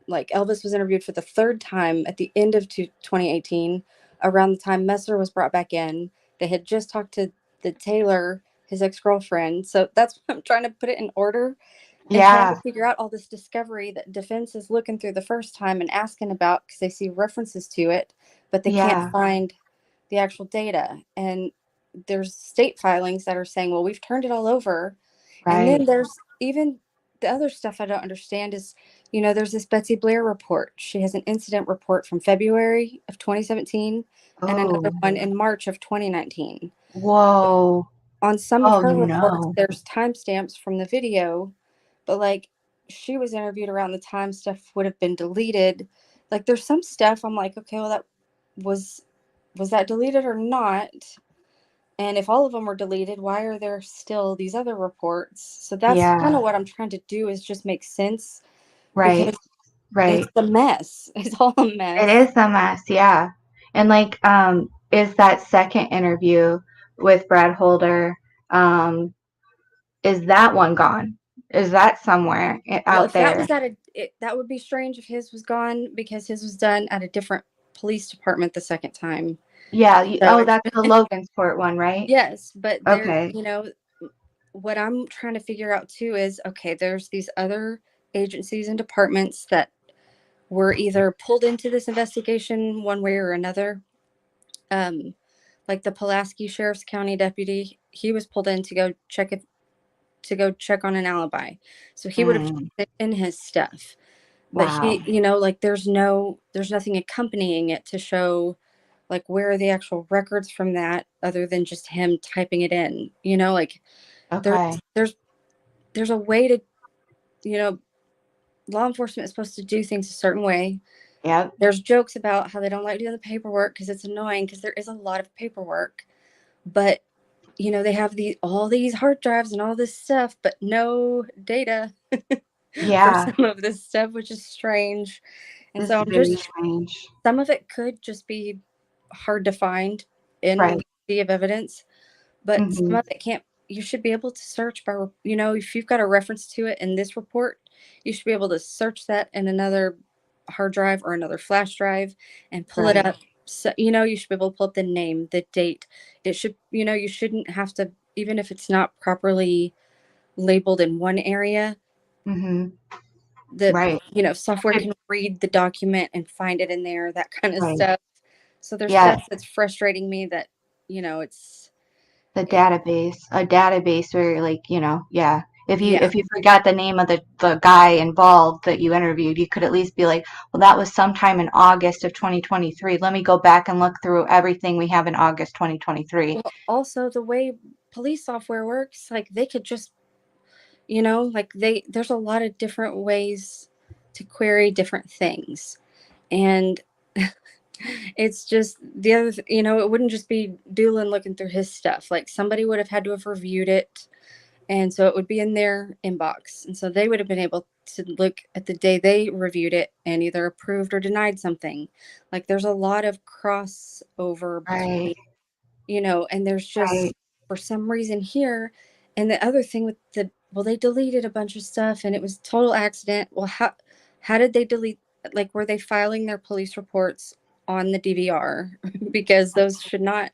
Like, Elvis was interviewed for the third time at the end of 2018, around the time Messer was brought back in. They had just talked to the Taylor, his ex girlfriend. So that's what I'm trying to put it in order and trying to Yeah. figure out all this discovery that defense is looking through the first time and asking about because they see references to it, but they can't Yeah. find the actual data. And there's state filings that are saying, well, we've turned it all over. And Right. then there's even the other stuff I don't understand is, there's this Betsy Blair report. She has an incident report from February of 2017 and another Oh. one in March of 2019. Whoa. On some of Oh her reports, no. there's timestamps from the video, but like she was interviewed around the time stuff would have been deleted. Like there's some stuff I'm like, okay, well that was was that deleted or not? And if all of them were deleted, why are there still these other reports? So that's kind Yeah. of what I'm trying to do is just make sense Right. because it's Right. a mess. It's all a It mess. is a mess. Yeah. And like, is that second interview with Brad Holder, um, is that one gone? Is that somewhere Well, out if that there? was that would be strange if his was gone because his was done at a different police department the second time. Yeah. So Oh, that's the Logansport one, right? yes, but Okay. what I'm trying to figure out too is okay, there's these other agencies and departments that were either pulled into this investigation one way or another. Um, like the Pulaski Sheriff's County deputy, he was pulled in to go check on an alibi. So he would have Mm, in his stuff. But wow. like there's nothing accompanying it to show like where are the actual records from that other than just him typing it in. Like there's Okay. there's there's a way to, you know, law enforcement is supposed to do things a certain way. Yep. There's jokes about how they don't like doing the paperwork because it's annoying because there is a lot of paperwork. But they have all these hard drives and all this stuff, but no data for Yeah. some of this stuff, which is strange. And This so is I'm very just strange. some of it could just be hard to find in Right. the sea of evidence, but some Hmm. of it can't. You should be able to search by, if you've got a reference to it in this report, you should be able to search that in another hard drive or another flash drive and pull it Right. up. So, you should be able to pull up the name, the date. It should, you shouldn't have to, even if it's not properly labeled in one area, Hmm. the, Right. software can read the document and find it in there, that kind of Right. stuff. So there's Yeah. stuff that's frustrating me that, it's, The it, database, a database where, like, yeah. Yeah. if you forgot the name of the guy involved that you interviewed, you could at least be like, well, that was sometime in August of 2023. Let me go back and look through everything we have in August 2023. Well, also the way police software works, like they could just, like there's a lot of different ways to query different things. And it's just the other, it wouldn't just be Doolin looking through his stuff. Like somebody would have had to have reviewed it. And so it would be in their inbox. And so they would have been able to look at the day they reviewed it and either approved or denied something. Like there's a lot of crossover Right, between, and there's right, just for some reason here. And the other thing with well, they deleted a bunch of stuff and it was total accident. Well, how did they delete? Like, were they filing their police reports on the DVR? Because those should not,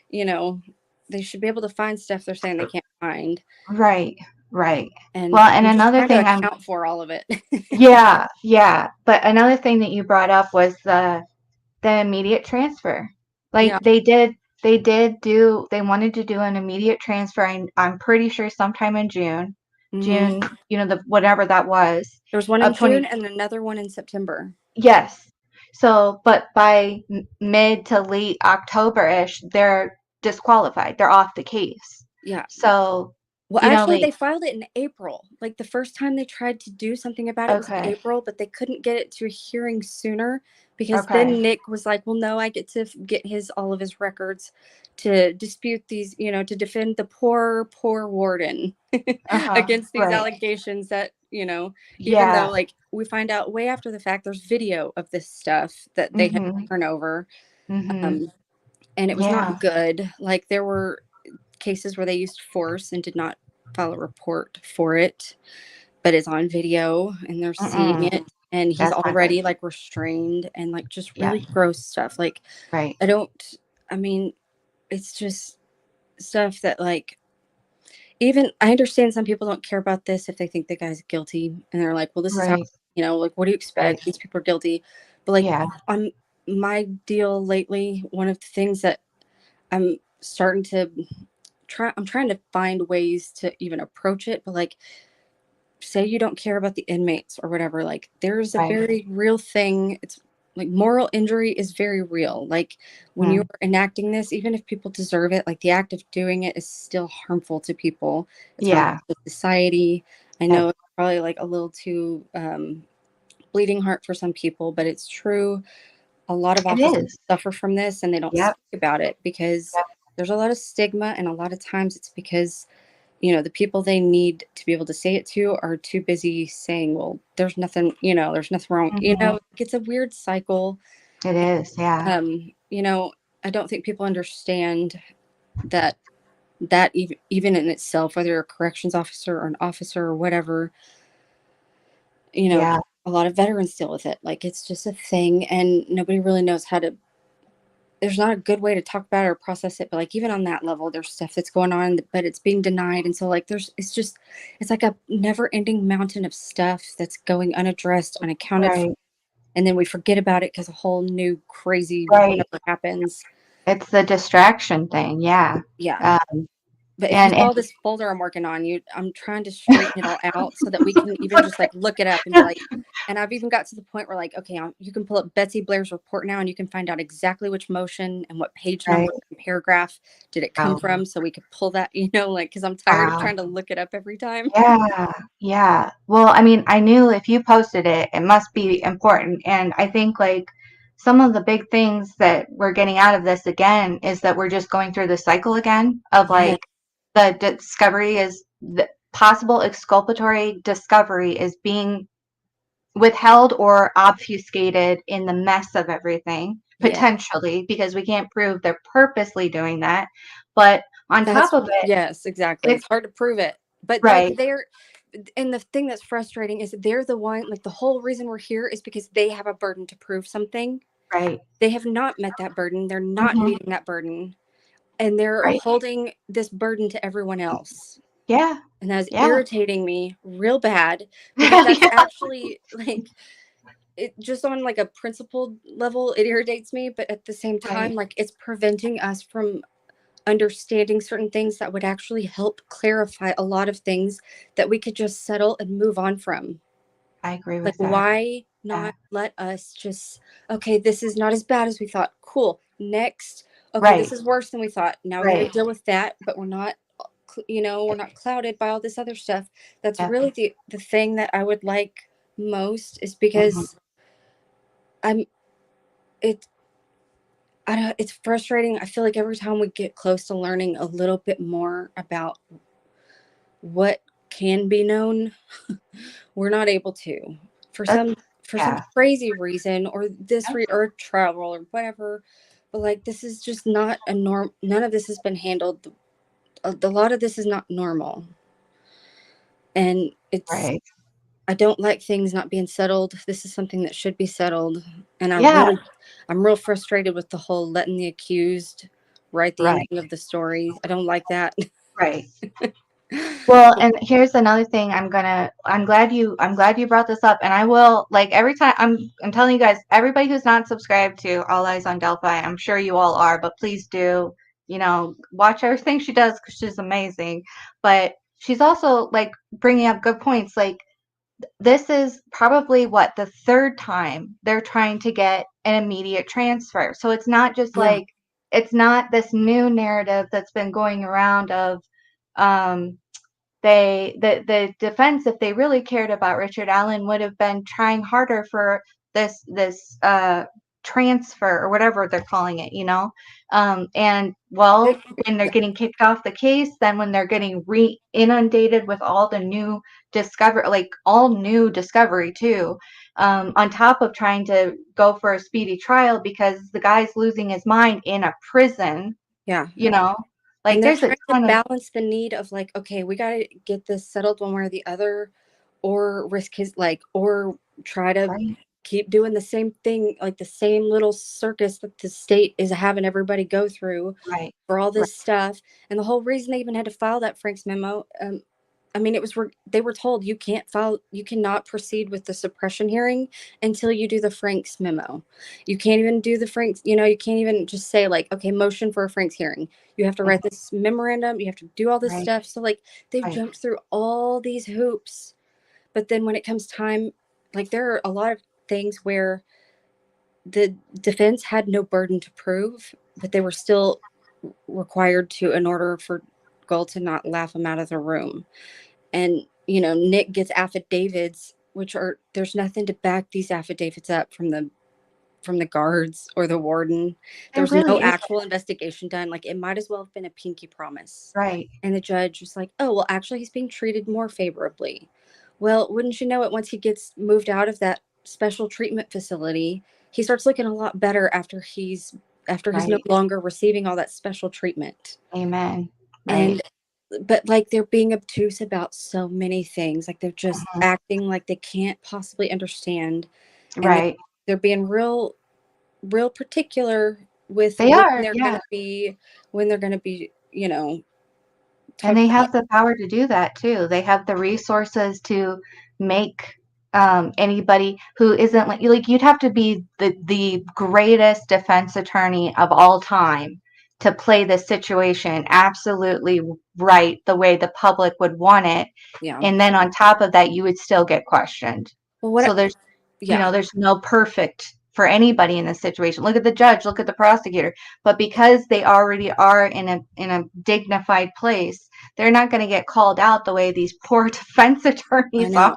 you know, they should be able to find stuff they're saying they can't find. right, right. And Well, and I'm just another trying to thing I'm account for all of it. yeah, yeah. But another thing that you brought up was the immediate transfer. Like Yeah. they wanted to do an immediate transfer. I'm pretty sure sometime in Hmm. June, the whatever that was There was one in of June 20. and another one in September. Yes. So, but by mid to late October-ish, they're disqualified. They're off the case. Yeah. So, Well, you know, actually, like, they filed it in April. Like the first time they tried to do something about it was in okay, April, but they couldn't get it to a hearing sooner because okay, then Nick was like, "Well, no, I get to get all of his records to dispute these, to defend the poor warden uh-huh, against these right, allegations that, even though yeah, like we find out way after the fact there's video of this stuff that they had mm-hmm, to turn over, mm-hmm, um, and it was yeah, not good. Like there were cases where they used force and did not file a report for it, but it's on video and they're seeing mm-mm, it. And he's that's not good. already like restrained and like just Yeah, really gross stuff. Like, right, I don't, I mean, it's just stuff that like, even I understand some people don't care about this if they think the guy's guilty and they're like, well, this is how, right, like, what do you right, expect? These people are guilty. But like, yeah, on my deal lately, one of the things that I'm starting to I'm trying to find ways to even approach it, but like say you don't care about the inmates or whatever, like there's a right, very real thing. It's like moral injury is very real. Like when you're mm, enacting this, even if people deserve it, like the act of doing it is still harmful to people. It's harmful yeah, to society. I yep, know it's probably like a little too bleeding heart for some people, but it's true. A lot of it officers is, suffer from this and they don't yep, speak about it because yep, there's a lot of stigma, and a lot of times it's because the people they need to be able to say it to are too busy saying, well, there's nothing wrong, mm-hmm, it's a weird cycle. it is, yeah, I don't think people understand that even in itself, whether you're a corrections officer or an officer or whatever, you know yeah, a lot of veterans deal with it. Like it's just a thing and nobody really knows how to there's not a good way to talk about it or process it, but like even on that level there's stuff that's going on but it's being denied, and so like it's like a never ending mountain of stuff that's going unaddressed, unaccounted for, right, and then we forget about it because a whole new crazy right. whatever happens. It's the distraction thing, yeah. Yeah. Um, But if you and saw this folder I'm working on, I'm trying to straighten it all out so that we can even just like look it up and be like, and I've even got to the point where like, okay, you can pull up Betsy Blair's report now and you can find out exactly which motion and what page right, number and paragraph did it come wow, from, so we could pull that, like, because I'm tired of wow. trying to look it up every time. Yeah, yeah. Well, I mean, I knew if you posted it, it must be important. And I think like some of the big things that we're getting out of this again is that we're just going through the cycle again of Yeah, like the discovery is the possible exculpatory discovery is being withheld or obfuscated in the mess of everything, yeah. potentially, because we can't prove they're purposely doing that. But on top That's of it, yes, exactly. it's It's hard to prove it. But like right, and the thing that's frustrating is that they're the one, like the whole reason we're here is because they have a burden to prove something. right. They have not met that burden. They're not Hmm. meeting that burden. And they're Right. holding this burden to everyone else. Yeah. And that is Yeah. irritating me real bad because that's Yeah. actually like it just on like a principled level, it irritates me. But at the same time, Right. like it's preventing us from understanding certain things that would actually help clarify a lot of things that we could just settle and move on from. I agree Like, with that. why Yeah. not let us just, okay, this is not as bad as we thought. Cool. Next, okay, this Right. is worse than we thought. Now we got to Right. deal with that, but we're not, we're not clouded by all this other stuff. That's Yep. really the thing that I would like most, is Mhm. because I'm, it, I don't, it's frustrating. I feel like every time we get close to learning a little bit more about what can be known, we're not able to, for That's some for some yeah. crazy reason, or Yep. or travel or whatever. But like, this is just not a norm. None of this has been handled. A lot of this is not normal, and it's, Right. I don't like things not being settled. This is something that should be settled, and Yeah. I'm real frustrated with the whole letting the accused write the Right. ending of the story. I don't like that. Right. Well, and here's another thing I'm glad you brought this up, and I will, like, every time I'm telling you guys, everybody who's not subscribed to All Eyes on Delphi, I'm sure you all are, but please do, watch everything she does because she's amazing. But she's also like bringing up good points. Like, this is probably what the third time they're trying to get an immediate transfer. So it's not just Yeah, like it's not this new narrative that's been going around of um the defense, if they really cared about Richard Allen, would have been trying harder for this transfer or whatever they're calling it, and they, well, when they're getting kicked off the case, then when they're getting re-inundated with all the new discovery, like all new discovery too, on top of trying to go for a speedy trial because the guy's losing his mind in a prison, yeah. you know, And like they're there's a trying to ton of balance the need of, like, okay, we got to get this settled one way or the other, or risk his, like, or try to right, keep doing the same thing, like the same little circus that the state is having everybody go through right, for all right, this stuff. And the whole reason they even had to file that Frank's memo, I mean, it was, they were told you can't file, you cannot proceed with the suppression hearing until you do the Frank's memo. You can't even do the Frank's, you can't even just say, like, okay, motion for a Frank's hearing. You have to mhm, write this memorandum, you have to do all this right, stuff. So, like, they've right, jumped through all these hoops. But then when it comes time, like, there are a lot of things where the defense had no burden to prove, but they were still required to, in order for Gull to not laugh him out of the room. And, Nick gets affidavits, which are, there's nothing to back these affidavits up from the guards or the warden. There there was no really is, actual investigation done. Like, it might as well have been a pinky promise. right, And the judge was like, oh, well, actually, he's being treated more favorably. Well, wouldn't you know it, once he gets moved out of that special treatment facility, he starts looking a lot better after he's no right, longer receiving all that special treatment. amen, right, And but, like, they're being obtuse about so many things. Like, they're just mhm, acting like they can't possibly understand, and right, they're being real particular with they are, yeah, when they're gonna be, and talked they about. have the power to do that too. They have the resources to make anybody who isn't like you'd have to be the greatest defense attorney of all time to play this situation absolutely right the way the public would want it, Yeah. and then on top of that, you would still get questioned. Well, So yeah. there's no perfect for anybody in this situation. Look at the judge, look at the prosecutor. But because they already are in a dignified place, they're not going to get called out the way these poor defense I attorneys are, know.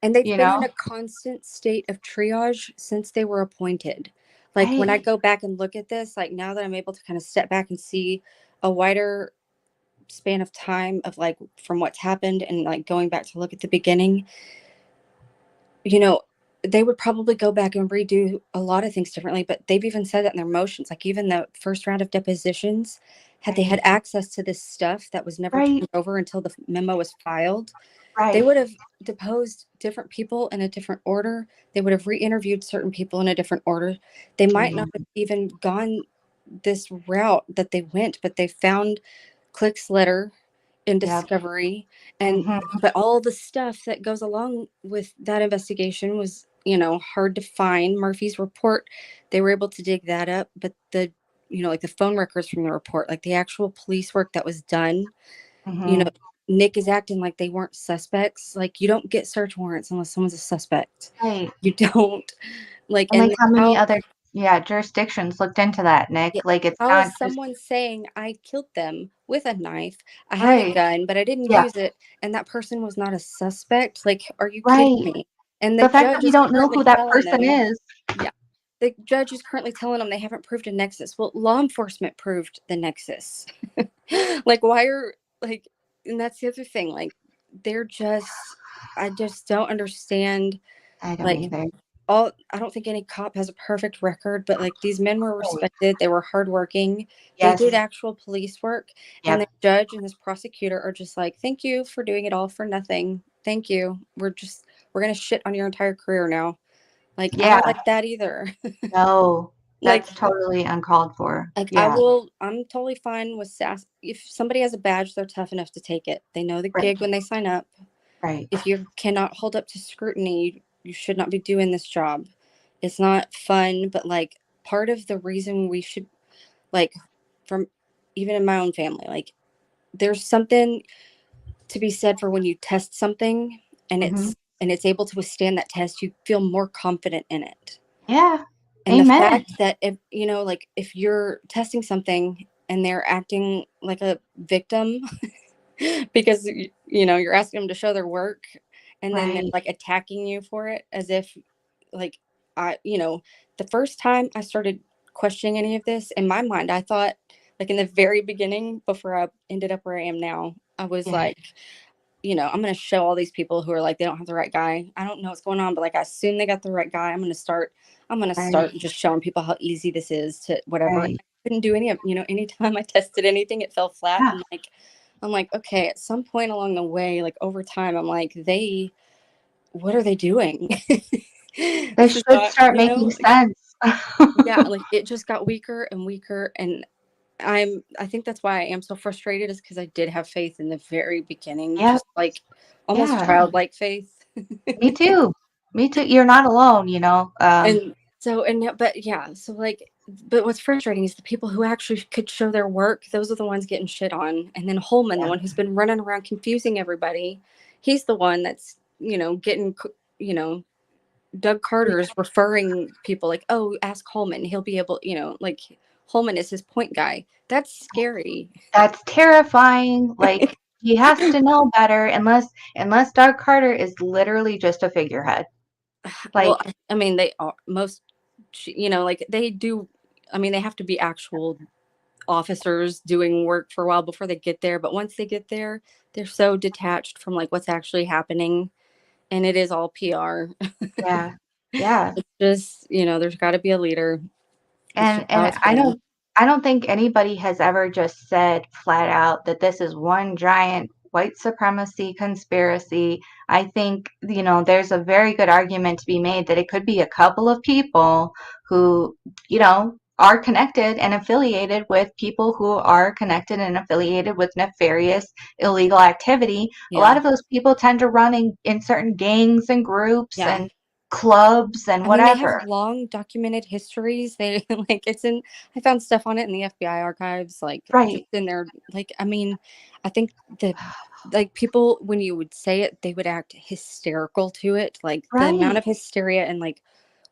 And they've you been know? in a constant state of triage since they were appointed. Like, when Right, I go back and look at this, like, now that I'm able to kind of step back and see a wider span of time of, like, from what's happened, and, like, going back to look at the beginning, you know, they would probably go back and redo a lot of things differently, but they've even said that in their motions. Like, even the first round of depositions, had they right, had access to this stuff that was never right, turned over until the memo was filed, they right. would have deposed different people in a different order. They would have re-interviewed certain people in a different order. They might not have Mhm. even gone this route that they went, but they found Click's letter in Yep. discovery. And Mhm. but all the stuff that goes along with that investigation was, hard to find. Murphy's report, they were able to dig that up, but the like the phone records from the report, like the actual police work that was done, you know, Mhm. Nick is acting like they weren't suspects. Like, you don't get search warrants unless someone's a suspect. Right. You don't. Like, And, like, and how many how other, yeah, jurisdictions looked into that, yeah, Nick? Like, it's how not is just someone saying I killed them with a knife? I had a right. gun, but I didn't Yeah. use it, and that person was not a suspect? Like, are you kidding Right. me? And the The fact that judge we is don't know who currently that telling person them, is. yeah, the judge is currently telling them they haven't proved a nexus. Well, law enforcement proved the nexus. Like, why are, like, and that's the other thing. Like, they're just, I just don't understand. I don't Like, either. I don't think any cop has a perfect record, but like these men were Right. respected. They were hardworking. They did Yes. actual police work, and the Yep. judge and this prosecutor are just like, "Thank you for doing it all for nothing. Thank you. We're gonna shit on your entire career now." Like, I Yeah. don't like that either. No. like, That's totally uncalled for. I Yeah. will. I'm totally fine with sass. If somebody has a badge, they're tough enough to take it. They know the Right. gig when they sign up. Right. If you cannot hold up to scrutiny, you should not be doing this job. It's not fun, but like part of the reason we should, like, from even in my own family, like, there's something to be said for when you test something and Mhm. it's able to withstand that test, you feel more confident in it. Yeah. And the Amen. fact that if like if you're testing something and they're acting like a victim because you're asking them to show their work, and then they're Right. like attacking you for it as if, like, the first time I started questioning any of this in my mind, I thought, like, in the very beginning before I ended up where I am now, I was Yeah. like, I'm going to show all these people who are like they don't have the right guy. I don't know what's going on, but like I assume they got the right guy. I'm going to start Right. just showing people how easy this is to whatever. Right. I couldn't do any of, anytime I tested anything, it fell flat. Yeah. And like, I'm like, okay, at some point along the way, like over time, I'm like, what are they doing? They This is should not, start making like, sense. yeah, like it just got weaker and weaker. And I think that's why I am so frustrated, is because I did have faith in the very beginning, Yep. just like almost Yeah. childlike faith. Me too. Me too. You're not alone, you know? And so, but yeah, so like, but what's frustrating is the people who actually could show their work, those are the ones getting shit on. And then Holman, the Yeah. one who's been running around confusing everybody, he's the one that's, getting, Doug Carter is referring people like, oh, ask Holman. He'll be able, like, Holman is his point guy. That's scary. That's terrifying. Like, he has to know better unless Doug Carter is literally just a figurehead. Well, Like, I mean, they are most, like they do. I mean, they have to be actual officers doing work for a while before they get there. But once they get there, they're so detached from like what's actually happening, and it is all PR. yeah. Yeah. It's just, there's got to be a leader. It's And just how and it's I been. don't think anybody has ever just said flat out that this is one giant white supremacy conspiracy. I think, there's a very good argument to be made that it could be a couple of people who, are connected and affiliated with people who are connected and affiliated with nefarious illegal activity. A lot Yeah, of those people tend to run in certain gangs and groups yeah. and clubs and I mean, they have whatever. long documented histories. They like it's in. I found stuff on it in the FBI archives, like just Right. in there. Like, I mean, I think the like people when you would say it, they would act hysterical to it. Like the amount Right. of hysteria and like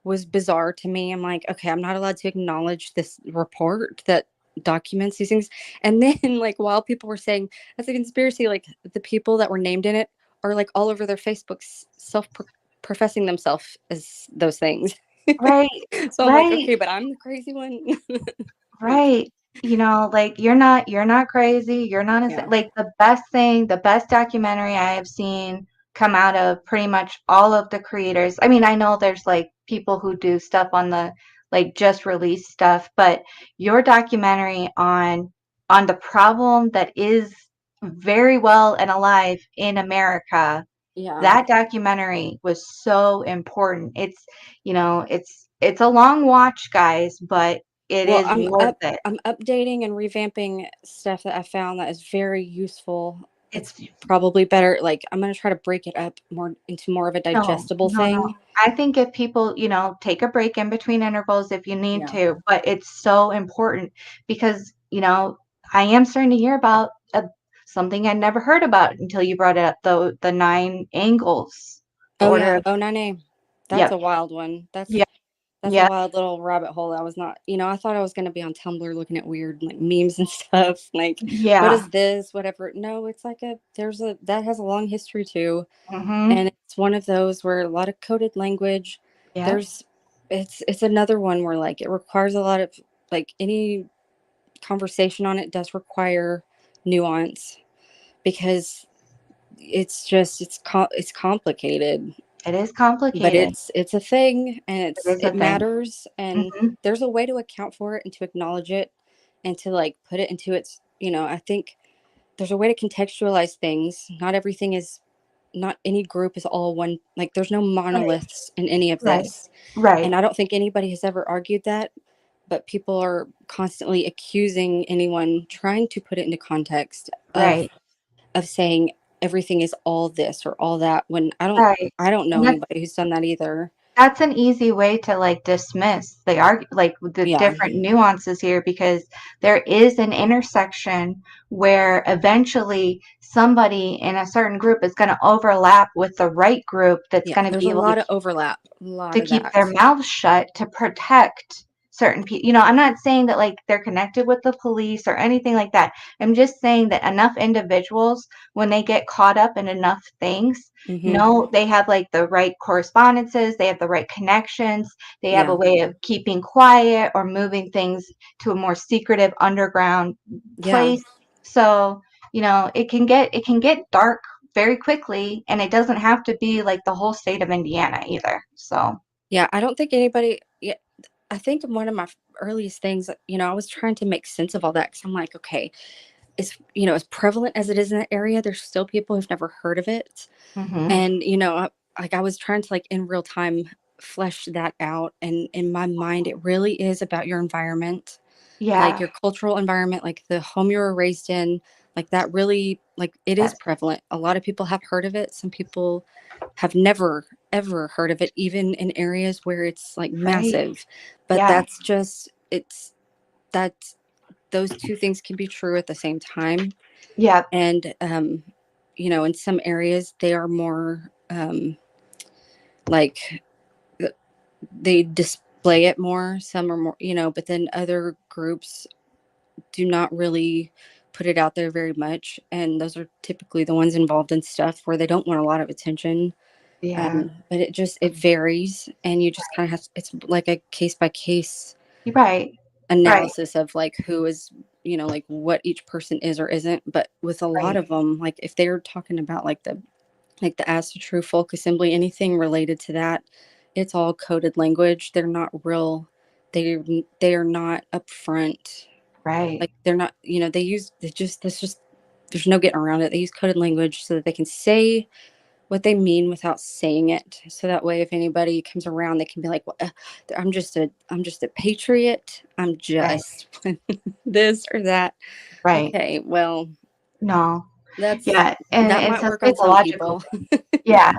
was bizarre to me. I'm like, okay, I'm not allowed to acknowledge this report that documents these things. And then like while people were saying that's a conspiracy, like the people that were named in it are like all over their Facebooks professing themselves as those things. Right, So I'm like, right, okay, but I'm the crazy one. Like, right. Like, you're not crazy, you're not ins yeah, like, the best documentary I have seen come out of pretty much all of the creators. I mean, I know there's, like, people who do stuff on the, like, just released stuff, but your documentary on the problem that is very well and alive in America, yeah. that documentary was so important. It's a long watch, guys, but it Well, is worth it. I'm updating and revamping stuff that I found that is very useful. it's It's probably better. Like, I'm going to try to break it up more into more of a no, digestible no, no. thing. I think if people, take a break in between intervals if you need Yeah. to, but it's so important because, I am starting to hear about something I'd never heard about until you brought it up, the 9 angles, the Oh order yeah. of Oh, 9A. That's a yep, wild one. yep, That's a yep, wild little rabbit hole. I was not, I thought I was going to be on Tumblr looking at weird like memes and stuff. Like, what yeah, is this? Whatever. No, it's like that has a long history too. mhm, And it's one of those where a lot of coded language, yep, there's, it's another one where like it requires a lot of, like, any conversation on it does require nuance, because it's complicated, it is but complicated. it's a thing, and It is a it thing. matters, and Mhm, there's a way to account for it and to acknowledge it and to like put it into its, I think there's a way to contextualize things. Not any group is all one. Like, there's no right, monoliths in any of right, this, right, and I don't think anybody has ever argued that, but people are constantly accusing anyone trying to put it into context right, of saying everything is all this or all that, when right, I don't know and anybody who's done that either. that's an easy way to, like, dismiss the Yeah. different nuances here because there is an intersection where eventually somebody in a certain group is gonna overlap with the right group that's Yeah, gonna there's be a able to lot of overlap, a lot to of keep their that. mouths shut to protect certain people. I'm not saying that, like, they're connected with the police or anything like that. I'm just saying that enough individuals, when they get caught up in enough things, Mhm. know they have, like, the right correspondences, they have the right connections, they have a Yeah. way of keeping quiet or moving things to a more secretive underground Yeah. place. So, it can get dark very quickly, and it doesn't have to be like the whole state of Indiana either. So, Yeah, I don't think anybody, yeah, I think one of my earliest things, I was trying to make sense of all that, cuz I'm like, okay, as prevalent as it is in that area, there's still people who've never heard of it. mhm. And, like, I was trying to, like, in real time flesh that out, and in my mind it really is about your environment, like Yeah, your cultural environment, like the home you were raised in, like that really, like, it is yes, prevalent. A lot of people have heard of it. Some people have never ever heard of it, even in areas where it's like right. massive. But Yeah, that's just it's that those two things can be true at the same time. yep, And in some areas they are more like they display it more. Some are more, but then other groups do not really put it out there very much, and those are typically the ones involved in stuff where they don't want a lot of attention. yeah, But it varies, and you just kind of have, it's like a case by case you're right, right, analysis of like who is, like what each person is or isn't. But with a lot right, of them, like if they're talking about like the As to True Folk Assembly, anything related to that, it's all coded language. They're not real. They they are not upfront. right, Like, they're not, they just that's just there's no getting around it. They use coded language so that they can say what they mean without saying it. So that way, if anybody comes around, they can be like, "Well, I'm just a patriot. I'm right, just this or that." right. Okay, well, No. that's Yeah, and that it's might a work on some psychological people. thing. Yeah,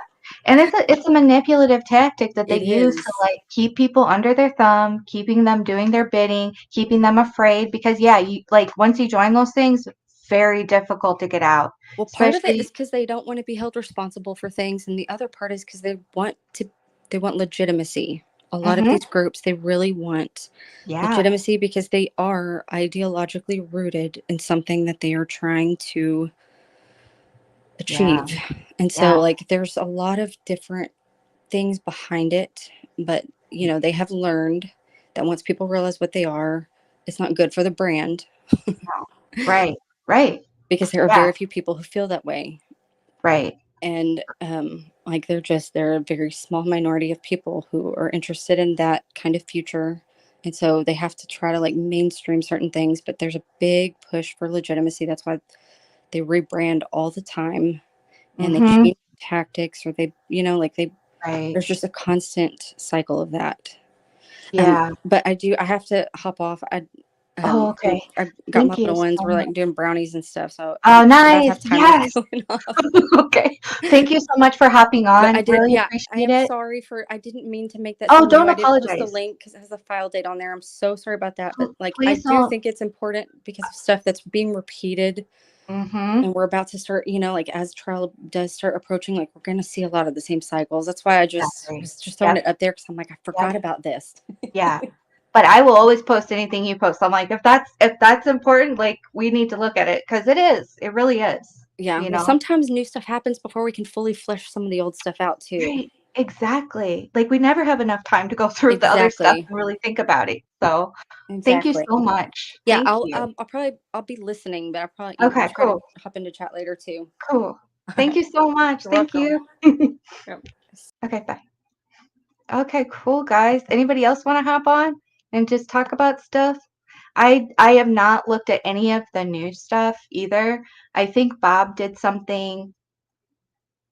and it's a manipulative tactic that they It use to, is. like, keep people under their thumb, keeping them doing their bidding, keeping them afraid because, yeah, once you join those things, very difficult to get out, Well, part of it is especially because they don't want to be held responsible for things, and the other part is because they want legitimacy. A lot of mhm, these groups, they really want yeah, legitimacy because they are ideologically rooted in something that they are trying to yeah, achieve. And so, yeah, like, there's a lot of different things behind it, but they have learned that once people realize what they are, it's not good for the brand, no, right, right, because there are yeah, very few people who feel that way. right, And like, they're a very small minority of people who are interested in that kind of future, and so they have to try to like mainstream certain things, but there's a big push for legitimacy. That's why they rebrand all the time, and they mhm, change tactics, or they, like, right, there's just a constant cycle of that. yeah, But I have to hop off. Oh, okay. I got my Thank you little ones. so We're much. like doing brownies and stuff, so Oh, I'm about to nice. have timers Yes. going off. Okay. Thank you so much for hopping But on. I did, Really yeah. I appreciate am it. sorry for. I didn't mean to make that Oh, so new. don't I did post the apologize. link because it has a file date on there. I'm so sorry about that. But like, I Please do don't. think it's important because of stuff that's being repeated, Mhm. and we're about to start. Like as trial does start approaching, like we're going to see a lot of the same cycles. That's why I just Exactly. was just throwing Yep. it up there because I'm like, I Yep. forgot about this. Yeah. But I will always post anything you post. I'm like, if that's important, like we need to look at it because it is. It really is. Yeah. You Well, know. sometimes new stuff happens before we can fully flesh some of the old stuff out too. Right. Exactly. Like we never have enough time to go through the other stuff Exactly. and really think about it. So, thank you Exactly. so much. Yeah, Thank you. I'll probably I'll be listening, but I'll probably I'll Okay. try to Cool. hop into chat later too. Cool. All Thank right. you so much. You're Thank welcome. you. Yep. Okay. Bye. Okay, cool, guys. Anybody else want to hop on and just talk about stuff? I have not looked at any of the new stuff either. I think Bob did something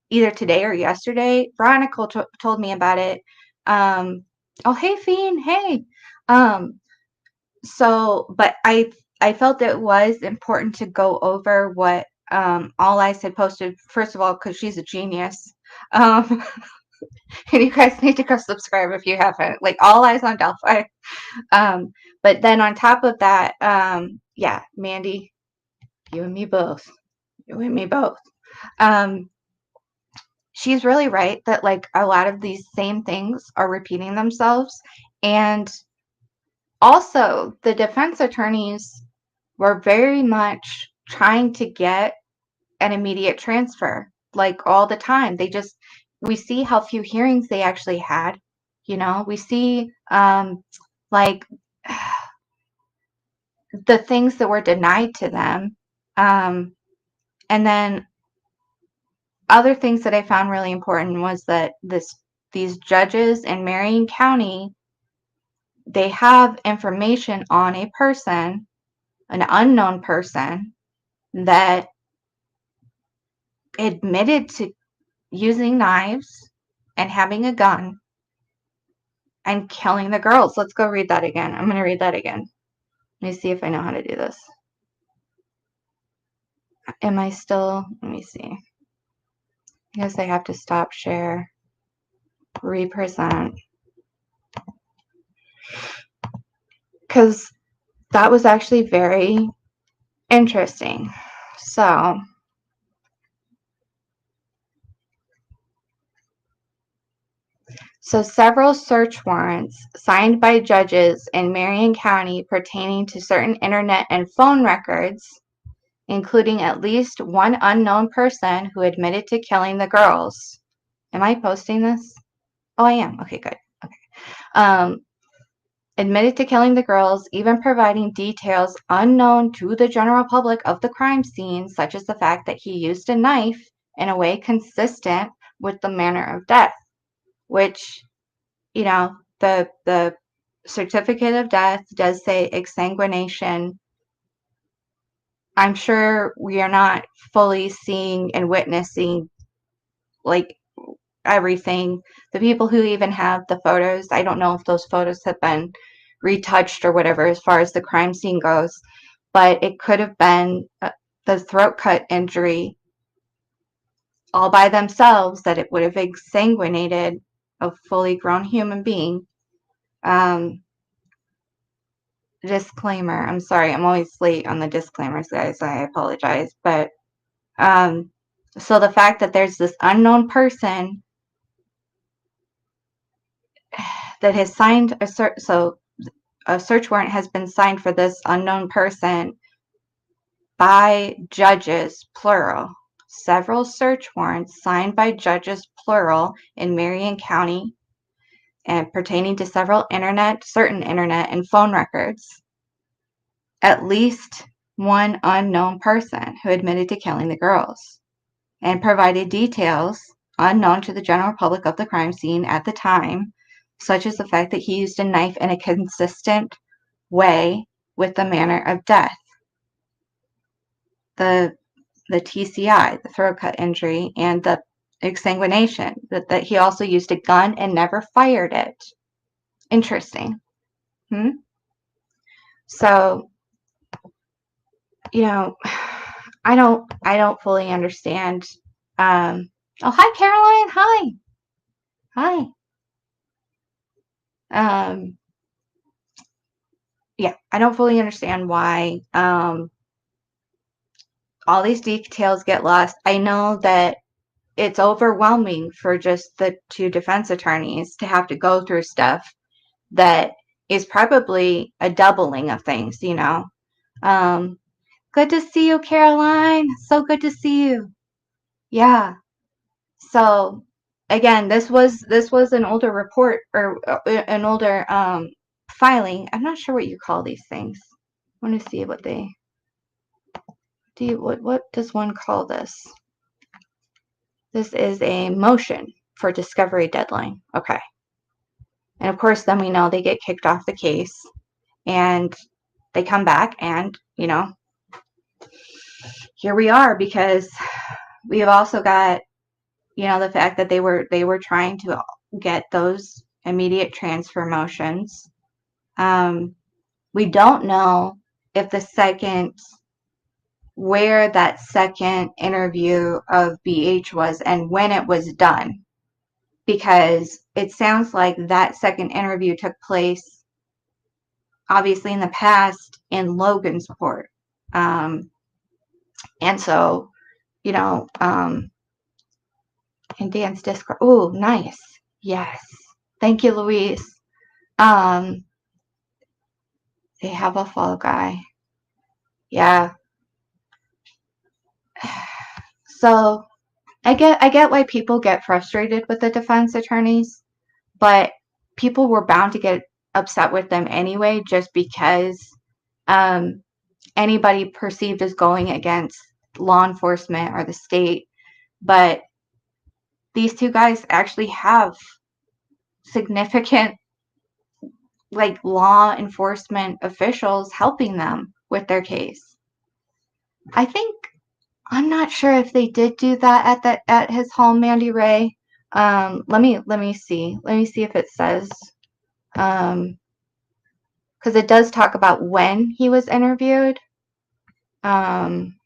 either today or yesterday. Veronica told me about it. Um, oh, hey, Fiend. Hey. Um, but I felt it was important to go over what All Eyes had posted. First of all, because she's a genius. Um, and you guys need to go subscribe if you haven't. Like All Eyes on Delphi. Um, but then on top of that, yeah, Mandy, you and me both. You and me both. Um, she's really right that like a lot of these same things are repeating themselves. And also, the defense attorneys were very much trying to get an immediate transfer, like all the time. We see how few hearings they actually had. We see like the things that were denied to them. Um, and then other things that I found really important was that these judges in Marion County, they have information on a person, an unknown person, that admitted to using knives and having a gun and killing the girls. Let's go read that again. I'm going to read that again. Let me see if I know how to do this. Am I still? Let me see. I guess I have to stop share, represent, because that was actually very interesting. So several search warrants signed by judges in Marion County pertaining to certain internet and phone records, including at least one unknown person who admitted to killing the girls. Am I posting this? Oh, I am. Okay, good. Okay. Um, admitted to killing the girls, even providing details unknown to the general public of the crime scene, such as the fact that he used a knife in a way consistent with the manner of death, which, the certificate of death does say exsanguination. I'm sure we are not fully seeing and witnessing like everything. The people who even have the photos, I don't know if those photos have been retouched or whatever as far as the crime scene goes, but it could have been the throat cut injury all by themselves that it would have exsanguinated a fully grown human being. Um, Disclaimer. I'm sorry, I'm always late on the disclaimers, guys. I apologize. But um, so the fact that there's this unknown person that has signed a search warrant has been signed for this unknown person by judges, plural. Several search warrants signed by judges, plural, in Marion County and pertaining to certain internet and phone records. At least one unknown person who admitted to killing the girls and provided details unknown to the general public of the crime scene at the time, such as the fact that he used a knife in a consistent way with the manner of death, the TCI, the throat cut injury, and the exsanguination, that he also used a gun and never fired it. Interesting. Hmm? So you know, I don't fully understand. Oh, hi, Caroline. Hi. Um, yeah, I don't fully understand why all these details get lost. I know that it's overwhelming for just the two defense attorneys to have to go through stuff that is probably a doubling of things, you know. Um, Good to see you, Caroline. So good to see you. Yeah. So again, this was an older report or an older filing. I'm not sure what you call these things. I want to see what they do. What does one call this? This is a motion for discovery deadline. Okay. And of course, then we know they get kicked off the case and they come back and, here we are because we have also got, the fact that they were trying to get those immediate transfer motions. We don't know if where that second interview of BH was and when it was done, because it sounds like that second interview took place obviously in the past in Logansport. And so, you know, in Dan's Discord. Oh, nice. Yes. Thank you, Louise. Um, they have a fall guy. Yeah. So I get why people get frustrated with the defense attorneys, but people were bound to get upset with them anyway, just because um, anybody perceived as going against law enforcement or the state. But these two guys actually have significant like law enforcement officials helping them with their case. I think I'm not sure if they did do that at his home, Mandy Ray. Let me see. Let me see if it says because it does talk about when he was interviewed. Um,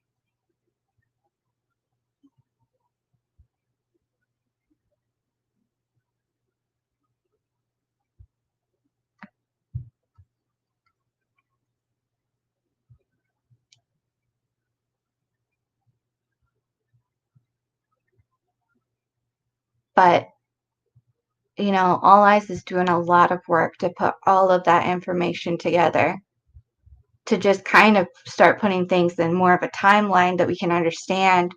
but All Eyes is doing a lot of work to put all of that information together to just kind of start putting things in more of a timeline that we can understand.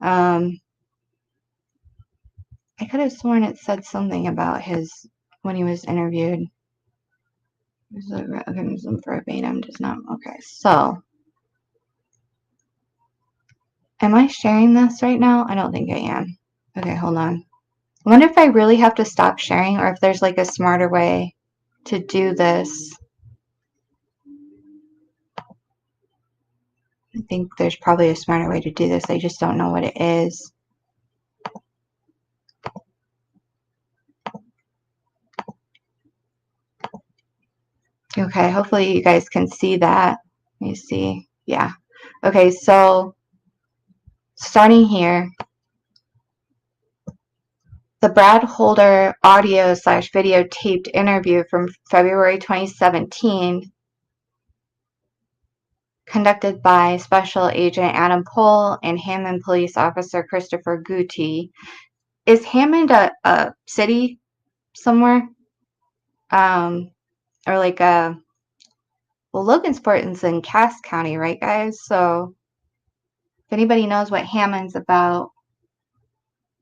Um, I could have sworn it said something about his when he was interviewed. There's a mechanism verbatim does not. Okay, so am I sharing this right now? I don't think I am. Okay, hold on. I wonder if I really have to stop sharing or if there's like a smarter way to do this. I think there's probably a smarter way to do this. I just don't know what it is. Okay, hopefully you guys can see that. Let me see. Yeah. Okay, so starting here, the Brad Holder audio/video taped interview from February 2017, conducted by Special Agent Adam Pohl and Hammond Police Officer Christopher Guti. Is Hammond a city somewhere? Or like well, Logansport is in Cass County, right, guys? So if anybody knows what Hammond's about,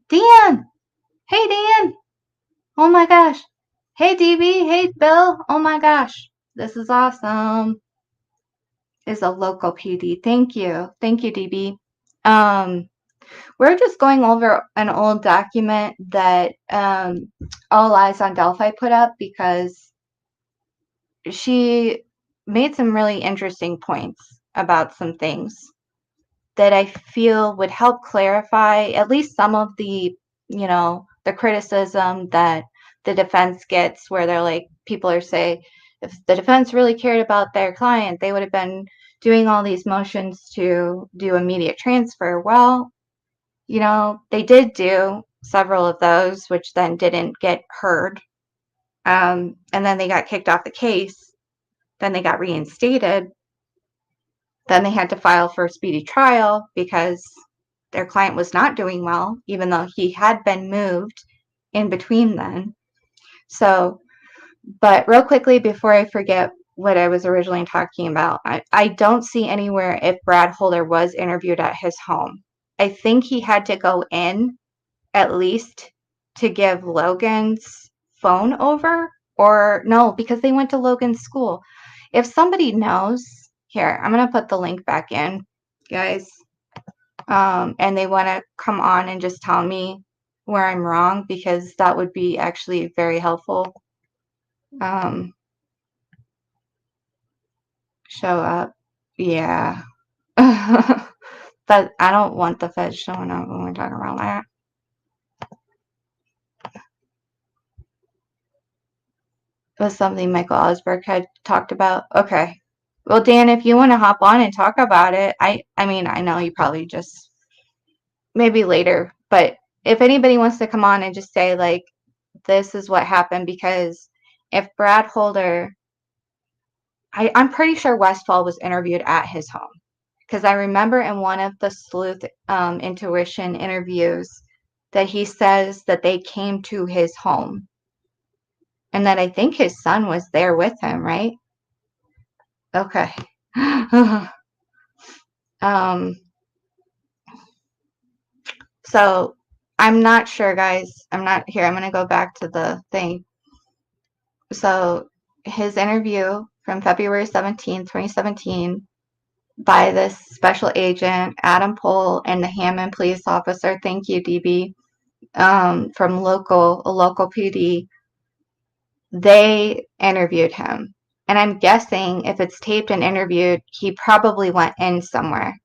Dan! Hey, Dan! Oh my gosh! Hey, DB! Hey, Bill! Oh my gosh! This is awesome. Is a local PD. Thank you, DB. We're just going over an old document that All Eyes on Delphi put up because she made some really interesting points about some things that I feel would help clarify at least some of the criticism that the defense gets, where they're like, people are saying, If the defense really cared about their client, they would have been doing all these motions to do immediate transfer. Well, they did do several of those, which then didn't get heard. And then they got kicked off the case. Then they got reinstated. Then they had to file for a speedy trial because their client was not doing well, even though he had been moved in between then. So, but real quickly before I forget what I was originally talking about, I don't see anywhere if Brad Holder was interviewed at his home. I think he had to go in at least to give Logan's phone over, or no, because they went to Logan's school. If somebody knows, here, I'm going to put the link back in, guys, and they want to come on and just tell me where I'm wrong, because that would be actually very helpful. Show up. Yeah. But I don't want the feds showing up when we're talking about that. It was something Michael Osberg had talked about. Okay. Well, Dan, if you want to hop on and talk about it, I mean, I know you probably just maybe later, but if anybody wants to come on and just say, like, this is what happened, because if Brad Holder, I'm pretty sure Westfall was interviewed at his home, because I remember in one of the Sleuth Intuition interviews that he says that they came to his home and that I think his son was there with him, right? Okay. um, so I'm not sure, guys. I'm not here. I'm going to go back to the thing. So his interview from February 17th, 2017, by this special agent, Adam Pohl, and the Hammond police officer, thank you, DB, from a local PD, they interviewed him. And I'm guessing if it's taped and interviewed, he probably went in somewhere.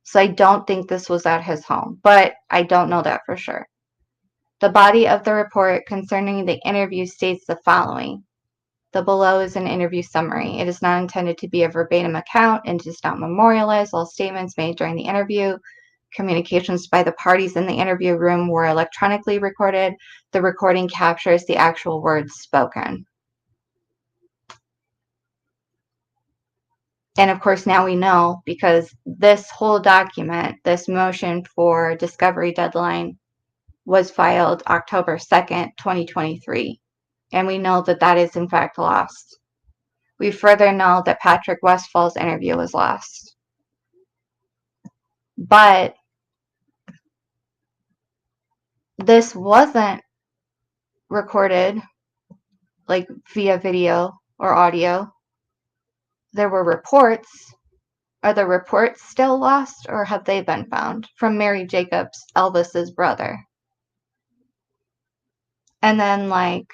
So I don't think this was at his home, but I don't know that for sure. The body of the report concerning the interview states the following. The below is an interview summary. It is not intended to be a verbatim account and does not memorialize all statements made during the interview. Communications by the parties in the interview room were electronically recorded. The recording captures the actual words spoken. And of course, now we know, because this whole document, this motion for discovery deadline, was filed October 2nd, 2023. And we know that that is in fact lost. We further know that Patrick Westfall's interview was lost. But this wasn't recorded like via video or audio. There were reports. Are the reports still lost, or have they been found? From Mary Jacobs, Elvis's brother. And then, like,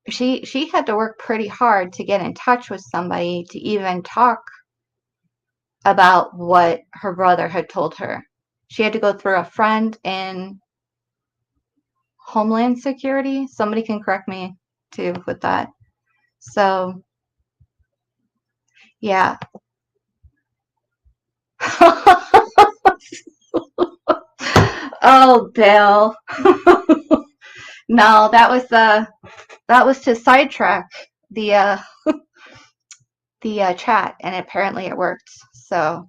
she had to work pretty hard to get in touch with somebody to even talk about what her brother had told her. She had to go through a friend in Homeland Security. Somebody can correct me too with that. So, yeah. Oh, Bill. No, that was to sidetrack the chat, and apparently it worked. So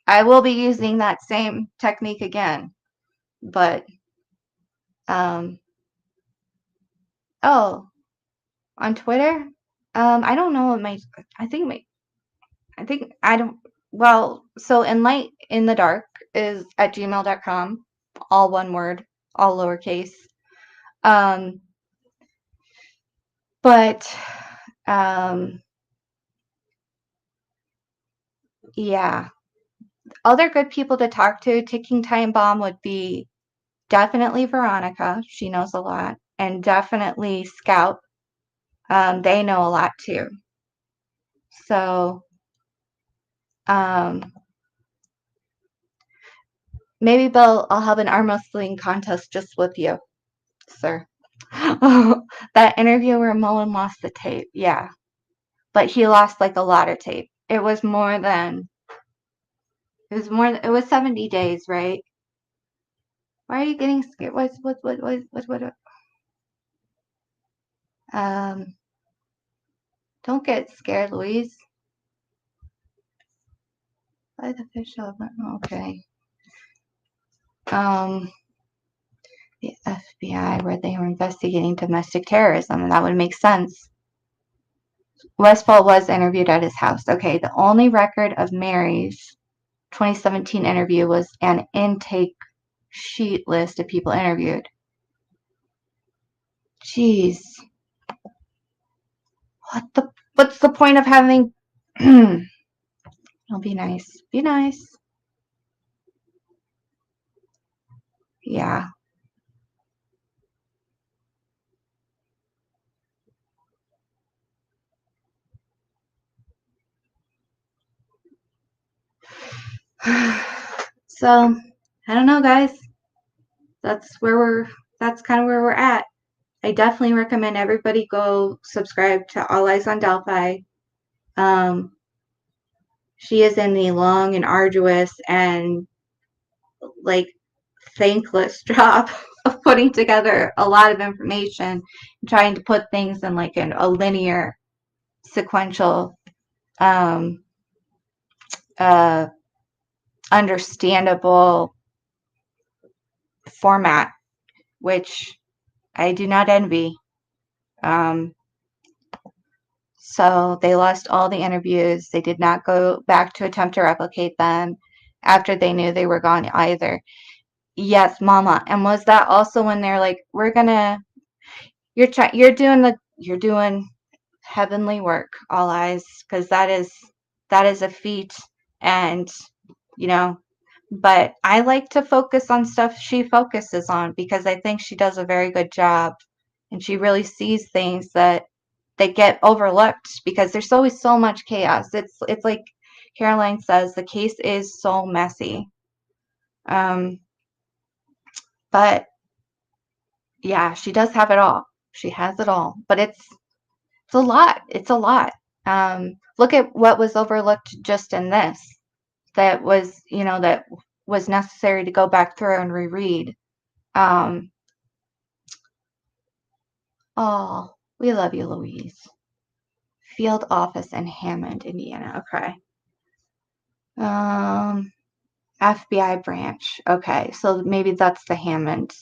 I will be using that same technique again. But oh, on Twitter, I don't know what I think I don't. Well, so Enlight in the Dark is at gmail.com, all one word, all lowercase. But yeah, other good people to talk to. Ticking Time Bomb would be definitely Veronica. She knows a lot, and definitely Scout. They know a lot too. So maybe Bill, I'll have an arm wrestling contest just with you, sir. Oh, that interview where Mullen lost the tape. Yeah. But he lost like a lot of tape. It was 70 days, right? Why are you getting scared? What? Um, don't get scared, Louise. By the official, okay. Um, the FBI, where they were investigating domestic terrorism, and that would make sense. Westfall was interviewed at his house. Okay, the only record of Mary's 2017 interview was an intake sheet list of people interviewed. Jeez. What's the point of having It'll be nice. Be nice. Yeah. So I don't know, guys. That's where we're that's kind of where we're at. I definitely recommend everybody go subscribe to All Eyes on Delphi. Um, she is in the long and arduous and like thankless job of putting together a lot of information and trying to put things in like a linear, sequential, um, uh, understandable format, which I do not envy. Um, so they lost all the interviews. They did not go back to attempt to replicate them after they knew they were gone either. Yes, mama. And was that also when they're like, we're gonna you're doing heavenly work, All Eyes, because that is a feat, and you know, but I like to focus on stuff she focuses on because I think she does a very good job, and she really sees things that get overlooked because there's always so much chaos. It's like Caroline says, the case is so messy. Um, but yeah, she does have it all. She has it all, but it's a lot. It's a lot. Look at what was overlooked just in this. That was necessary to go back through and reread. Um, oh, we love you, Louise. Field office in Hammond, Indiana. Okay. Um, FBI branch. Okay, so maybe that's the Hammond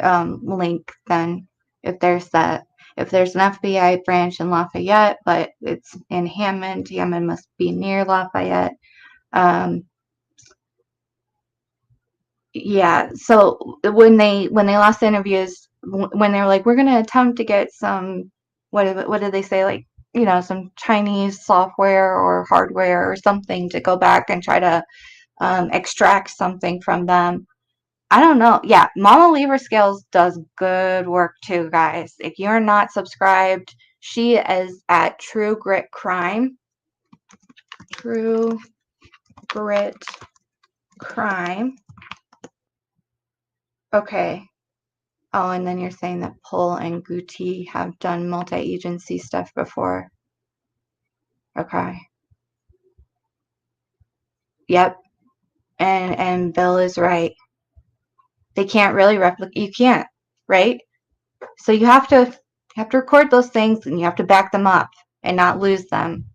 link then. If there's that, if there's an FBI branch in Lafayette, but it's in Hammond, Hammond must be near Lafayette. Um, yeah. So when they lost interviews, when they were like, we're gonna attempt to get some, what did they say, like, some Chinese software or hardware or something to go back and try to extract something from them. I don't know. Yeah, Mama Lever Scales does good work too, guys. If you're not subscribed, she is at True Grit Crime. True Grit Crime. Okay. Oh, and then you're saying that Pull and Guti have done multi-agency stuff before. Okay. Yep. And Bill is right. They can't really replicate. You can't, right? So you have to record those things and you have to back them up and not lose them.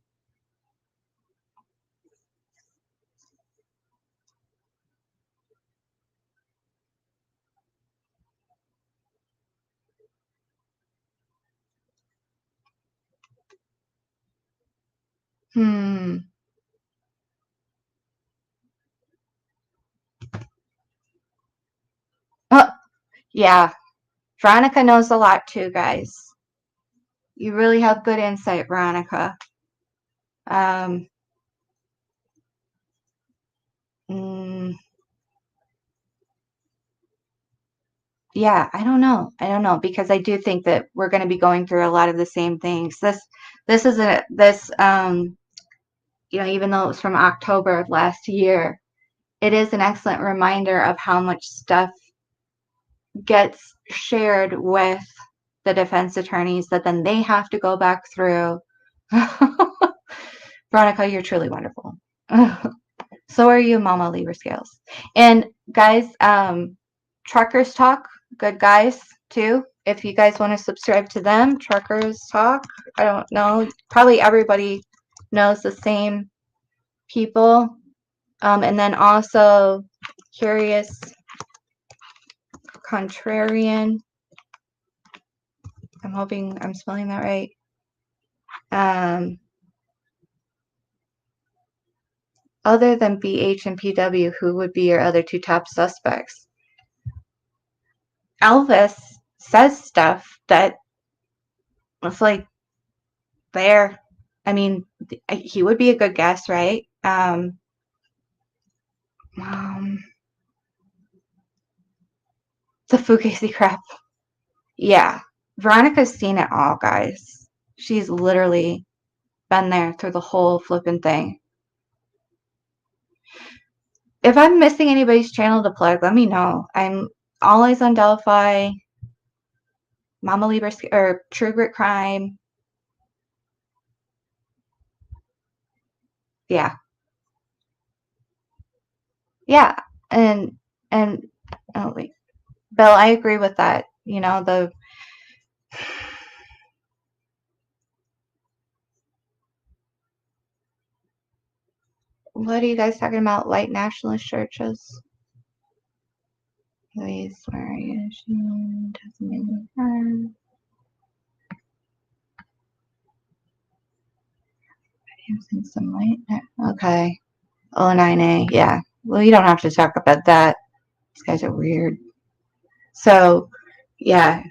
Hmm. Oh, yeah. Veronica knows a lot too, guys. You really have good insight, Veronica. Um, mm, yeah, I don't know. I don't know because I do think that we're going to be going through a lot of the same things. This is a this even though it was from October of last year, it is an excellent reminder of how much stuff gets shared with. the defense attorneys that then they have to go back through. Veronica, you're truly wonderful. So are you, Mama Libra Scales. And guys, Truckers Talk, good guys too. If you guys want to subscribe to them, Truckers Talk. I don't know. Probably everybody knows the same people. And then also Curious Contrarian. I'm hoping I'm spelling that right. Other than BH and PW, who would be your other two top suspects? Elvis says stuff that was like there. I mean, he would be a good guess, right? The Fugazi crap. Yeah. Veronica's seen it all, guys. She's literally been there through the whole flipping thing. If I'm missing anybody's channel to plug, let me know. I'm always on Delphi, Mama Libra, or True Grit Crime. Yeah. Yeah. And oh wait. Bill, I agree with that. You know, what are you guys talking about? White nationalist churches? Please, where are you? She doesn't mean her. Using some light. Okay. Oh, 9A. Yeah. Well, you don't have to talk about that. These guys are weird. So, yeah.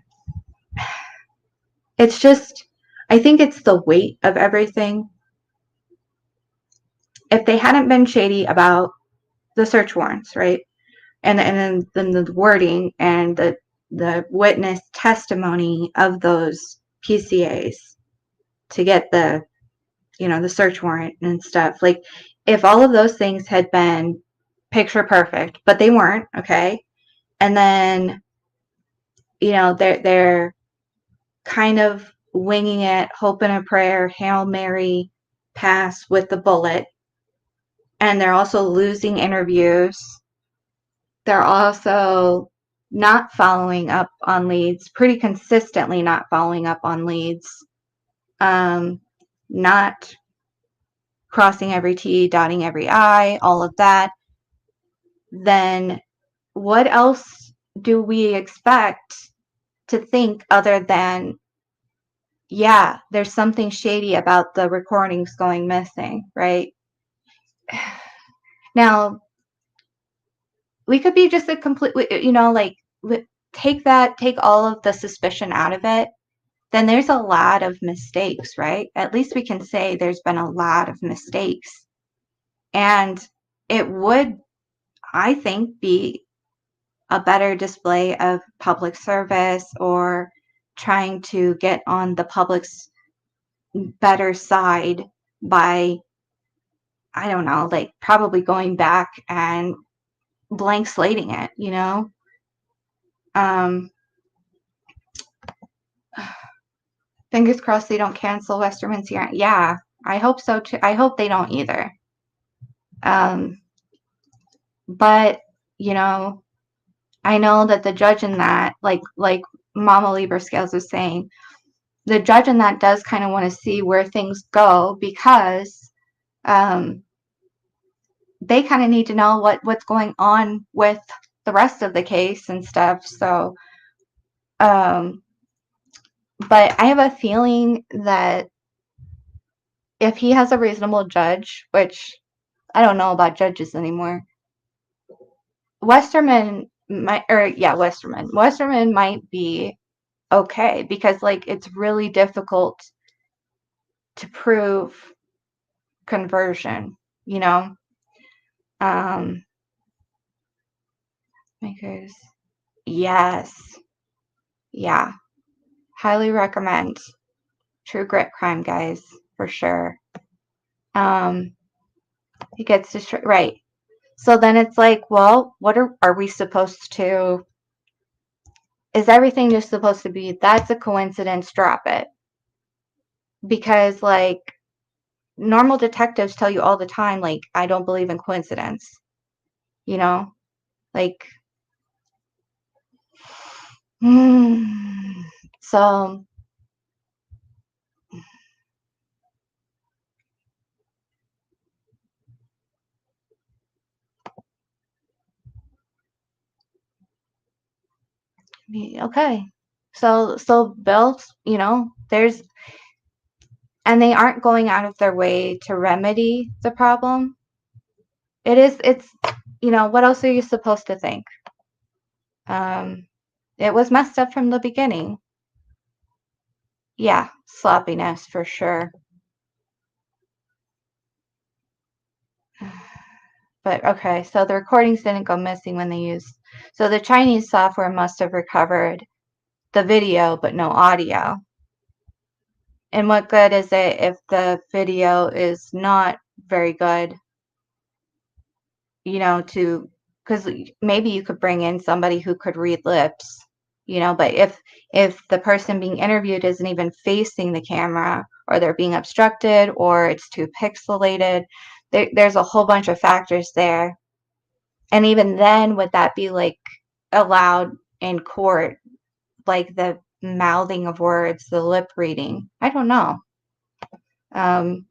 It's just, I think it's the weight of everything. If they hadn't been shady about the search warrants, right? And then the wording and the witness testimony of those PCAs to get the search warrant and stuff. Like, if all of those things had been picture perfect, but they weren't, okay? And then, they're kind of winging it, hoping a prayer, Hail Mary pass with the bullet. And they're also losing interviews. They're also not following up on leads, pretty consistently not following up on leads. Not crossing every T, dotting every I, all of that. Then what else do we expect to think other than, yeah, there's something shady about the recordings going missing, right? Now, we could be just a complete, take all of the suspicion out of it. Then there's a lot of mistakes, right? At least we can say there's been a lot of mistakes. And it would, I think, be a better display of public service or trying to get on the public's better side by, I don't know, like probably going back and blank slating it, Fingers crossed they don't cancel Westerman's hearing. Yeah, I hope so too. I hope they don't either. But I know that the judge in that, like Mama Libra Scales was saying, the judge in that does kind of want to see where things go because they kind of need to know what's going on with the rest of the case and stuff. So, but I have a feeling that if he has a reasonable judge, which I don't know about judges anymore, Westerman might be okay because it's really difficult to prove conversion, makers. Yes. Yeah. Highly recommend True Grit Crime, guys, for sure. He gets destroyed. Right. So then it's like, well, what are we supposed to, is everything just supposed to be, that's a coincidence, drop it? Because, like, normal detectives tell you all the time, like, I don't believe in coincidence, you know? Like, so, okay. So Bill, there's, and they aren't going out of their way to remedy the problem. It's, what else are you supposed to think? Um, it was messed up from the beginning. Yeah, sloppiness for sure. But okay, so the recordings didn't go missing when they used, so the Chinese software must have recovered the video but no audio. And what good is it if the video is not very good, to, because maybe you could bring in somebody who could read lips, but if the person being interviewed isn't even facing the camera, or they're being obstructed, or it's too pixelated, there's a whole bunch of factors there. And even then, would that be like allowed in court, like the mouthing of words, the lip reading? I don't know. um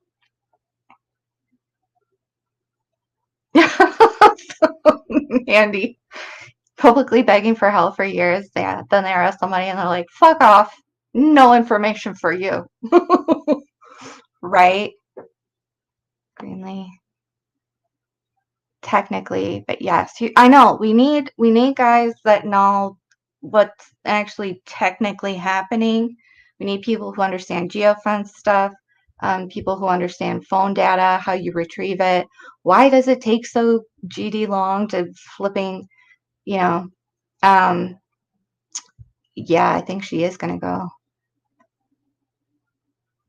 Andy publicly begging for help for years. Yeah, then they arrest somebody and they're like, fuck off. No information for you. Right? Greenlee. Technically, but yes, I know we need guys that know what's actually technically happening. We need people who understand geofence stuff, people who understand phone data, how you retrieve it. Why does it take so GD long to flipping, you know? Um, yeah, I think she is gonna go.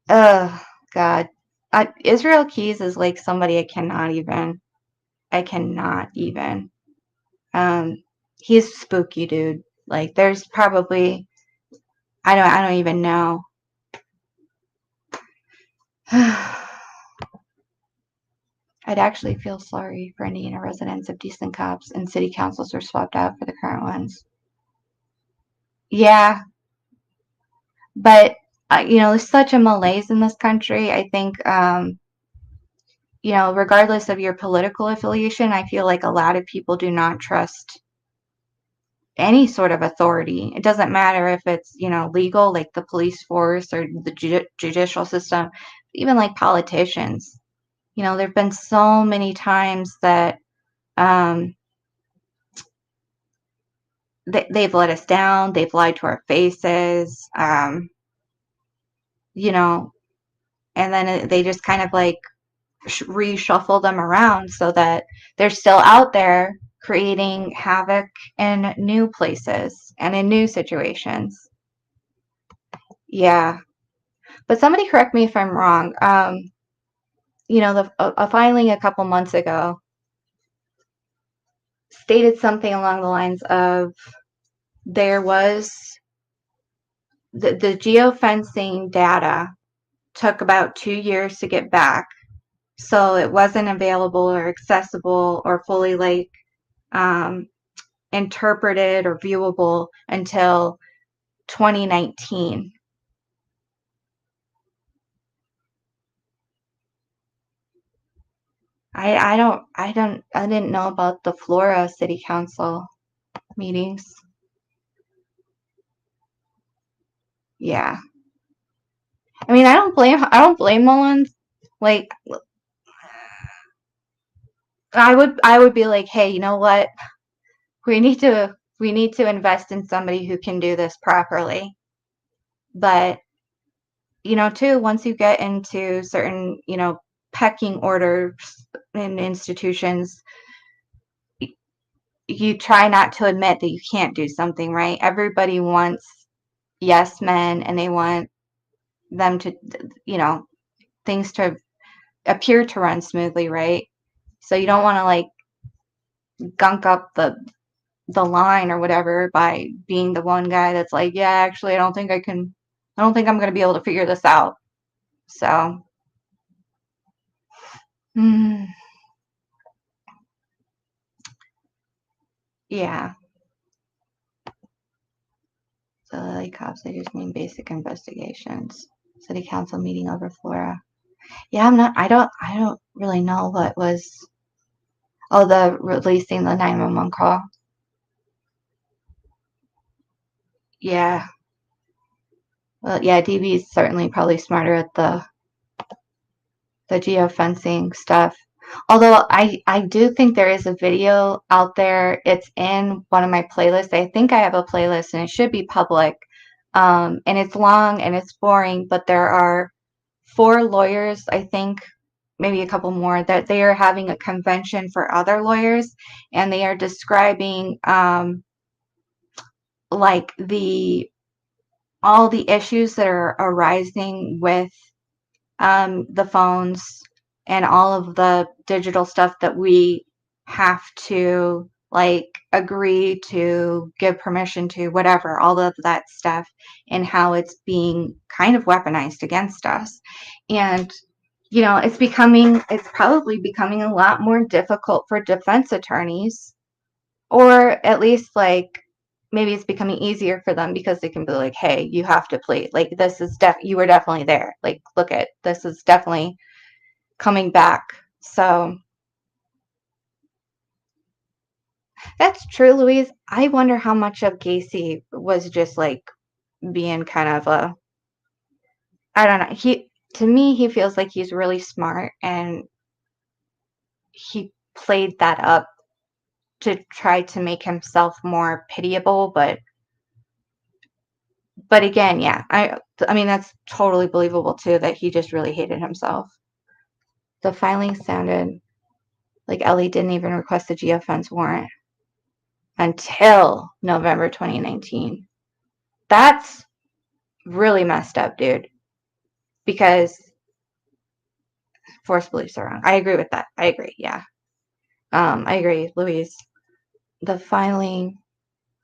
Oh God, Israel Keys is like somebody I cannot even. Um, he's spooky, dude. Like, there's probably, I don't even know. I'd actually feel sorry for Indiana residents if decent cops and city councils were swapped out for the current ones. Yeah, but there's such a malaise in this country. I think, regardless of your political affiliation, I feel like a lot of people do not trust any sort of authority. It doesn't matter if it's, legal, like the police force or the judicial system, even like politicians. There've been so many times that um, they've let us down, they've lied to our faces, you know, and then they just kind of like reshuffle them around so that they're still out there creating havoc in new places and in new situations. Yeah. But somebody correct me if I'm wrong. A filing a couple months ago stated something along the lines of, there was the geofencing data took about 2 years to get back, so it wasn't available or accessible or fully like um, interpreted or viewable until 2019. I didn't know about the Flora City Council meetings. Yeah. I mean, I don't blame Mullins. Like, I would be like, hey, you know what? We need to invest in somebody who can do this properly. But, too, once you get into certain, pecking orders in institutions, you try not to admit that you can't do something, right? Everybody wants yes men, and they want them to, things to appear to run smoothly, right? So you don't want to like gunk up the line or whatever by being the one guy that's like, yeah, actually, I don't think I'm going to be able to figure this out. So, yeah. So, like, cops, they just mean basic investigations. City council meeting over Flora. Yeah, I don't really know what was, oh, the releasing the 911 call. Yeah. Well, yeah, DB is certainly probably smarter at the geofencing stuff. Although I do think there is a video out there. It's in one of my playlists. I think I have a playlist and it should be public. And it's long and it's boring, but there are 4 lawyers, I think, maybe a couple more, that they are having a convention for other lawyers, and they are describing like all the issues that are arising with the phones and all of the digital stuff that we have to like agree to give permission to, whatever, all of that stuff, and how it's being kind of weaponized against us. And it's probably becoming a lot more difficult for defense attorneys, or at least like maybe it's becoming easier for them because they can be like, hey, you have to plead, like, this is you were definitely there, like, look at this, is definitely coming back. So that's true, Louise. I wonder how much of Gacy was just like being kind of a, I don't know, he, to me, he feels like he's really smart, and he played that up to try to make himself more pitiable. But again, yeah, I mean, that's totally believable too, that he just really hated himself. The filing sounded like Ellie didn't even request a geofence warrant until November 2019. That's really messed up, dude, because forced beliefs are wrong. I agree with that. I agree. Yeah. I agree, Louise. The filing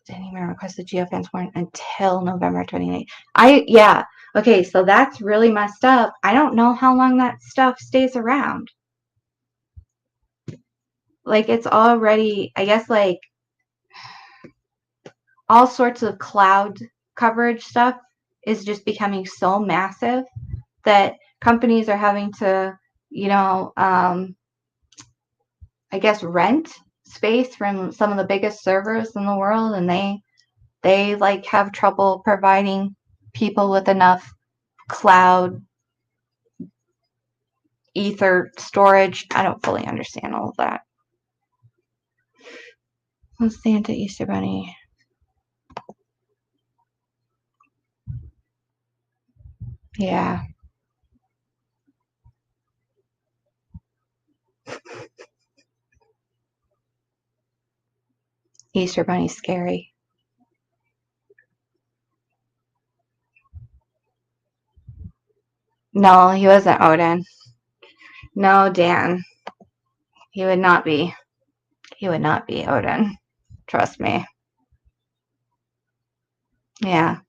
didn't even request a geofence warrant until November 28th. Yeah. Okay, so that's really messed up. I don't know how long that stuff stays around. Like, it's already, I guess, like, all sorts of cloud coverage stuff is just becoming so massive that companies are having to, I guess, rent space from some of the biggest servers in the world, and they like have trouble providing people with enough cloud ether storage. I don't fully understand all of that. Santa Easter Bunny. Yeah. Easter Bunny's scary. No, he wasn't Odin. No, Dan. He would not be. He would not be Odin. Trust me. Yeah.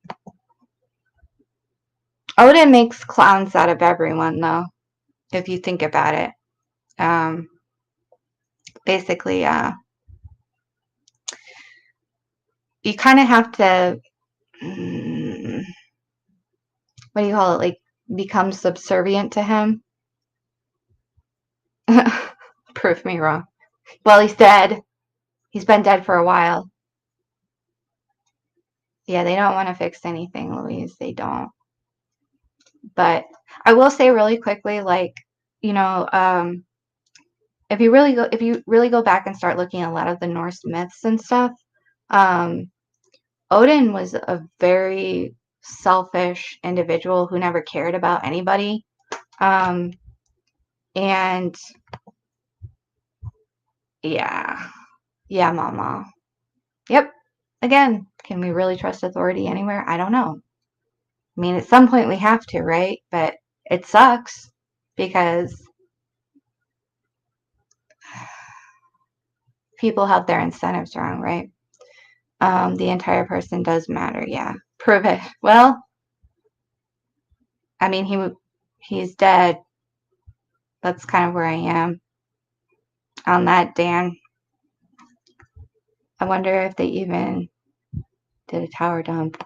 Odin makes clowns out of everyone, though, if you think about it. Basically, you kind of have to, what do you call it, like, become subservient to him. Prove me wrong. Well, he's dead. He's been dead for a while. Yeah, they don't want to fix anything, Louise. They don't. But I will say really quickly, like, you know, if you really go back and start looking at a lot of the Norse myths and stuff, Odin was a very selfish individual who never cared about anybody. And yeah, yeah, mama. Yep. Again, can we really trust authority anywhere? I don't know. I mean, at some point we have to, right? But it sucks because people have their incentives wrong, right? The entire person does matter. Yeah. Prove it. Well, I mean, he's dead. That's kind of where I am on that, Dan. I wonder if they even did a tower dump.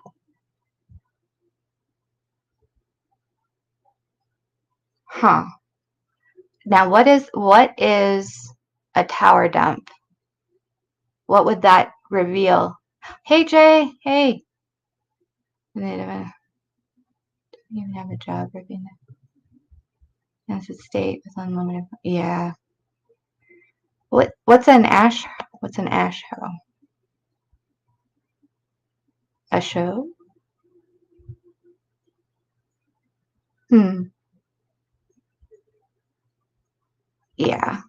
Huh. Now, what is a tower dump? What would that reveal? Hey, Jay. Hey. Wait a minute. Don't even have a job or being as a state with unlimited. Yeah. What's an ash? What's an ash hoe? A show? Hmm. Yeah.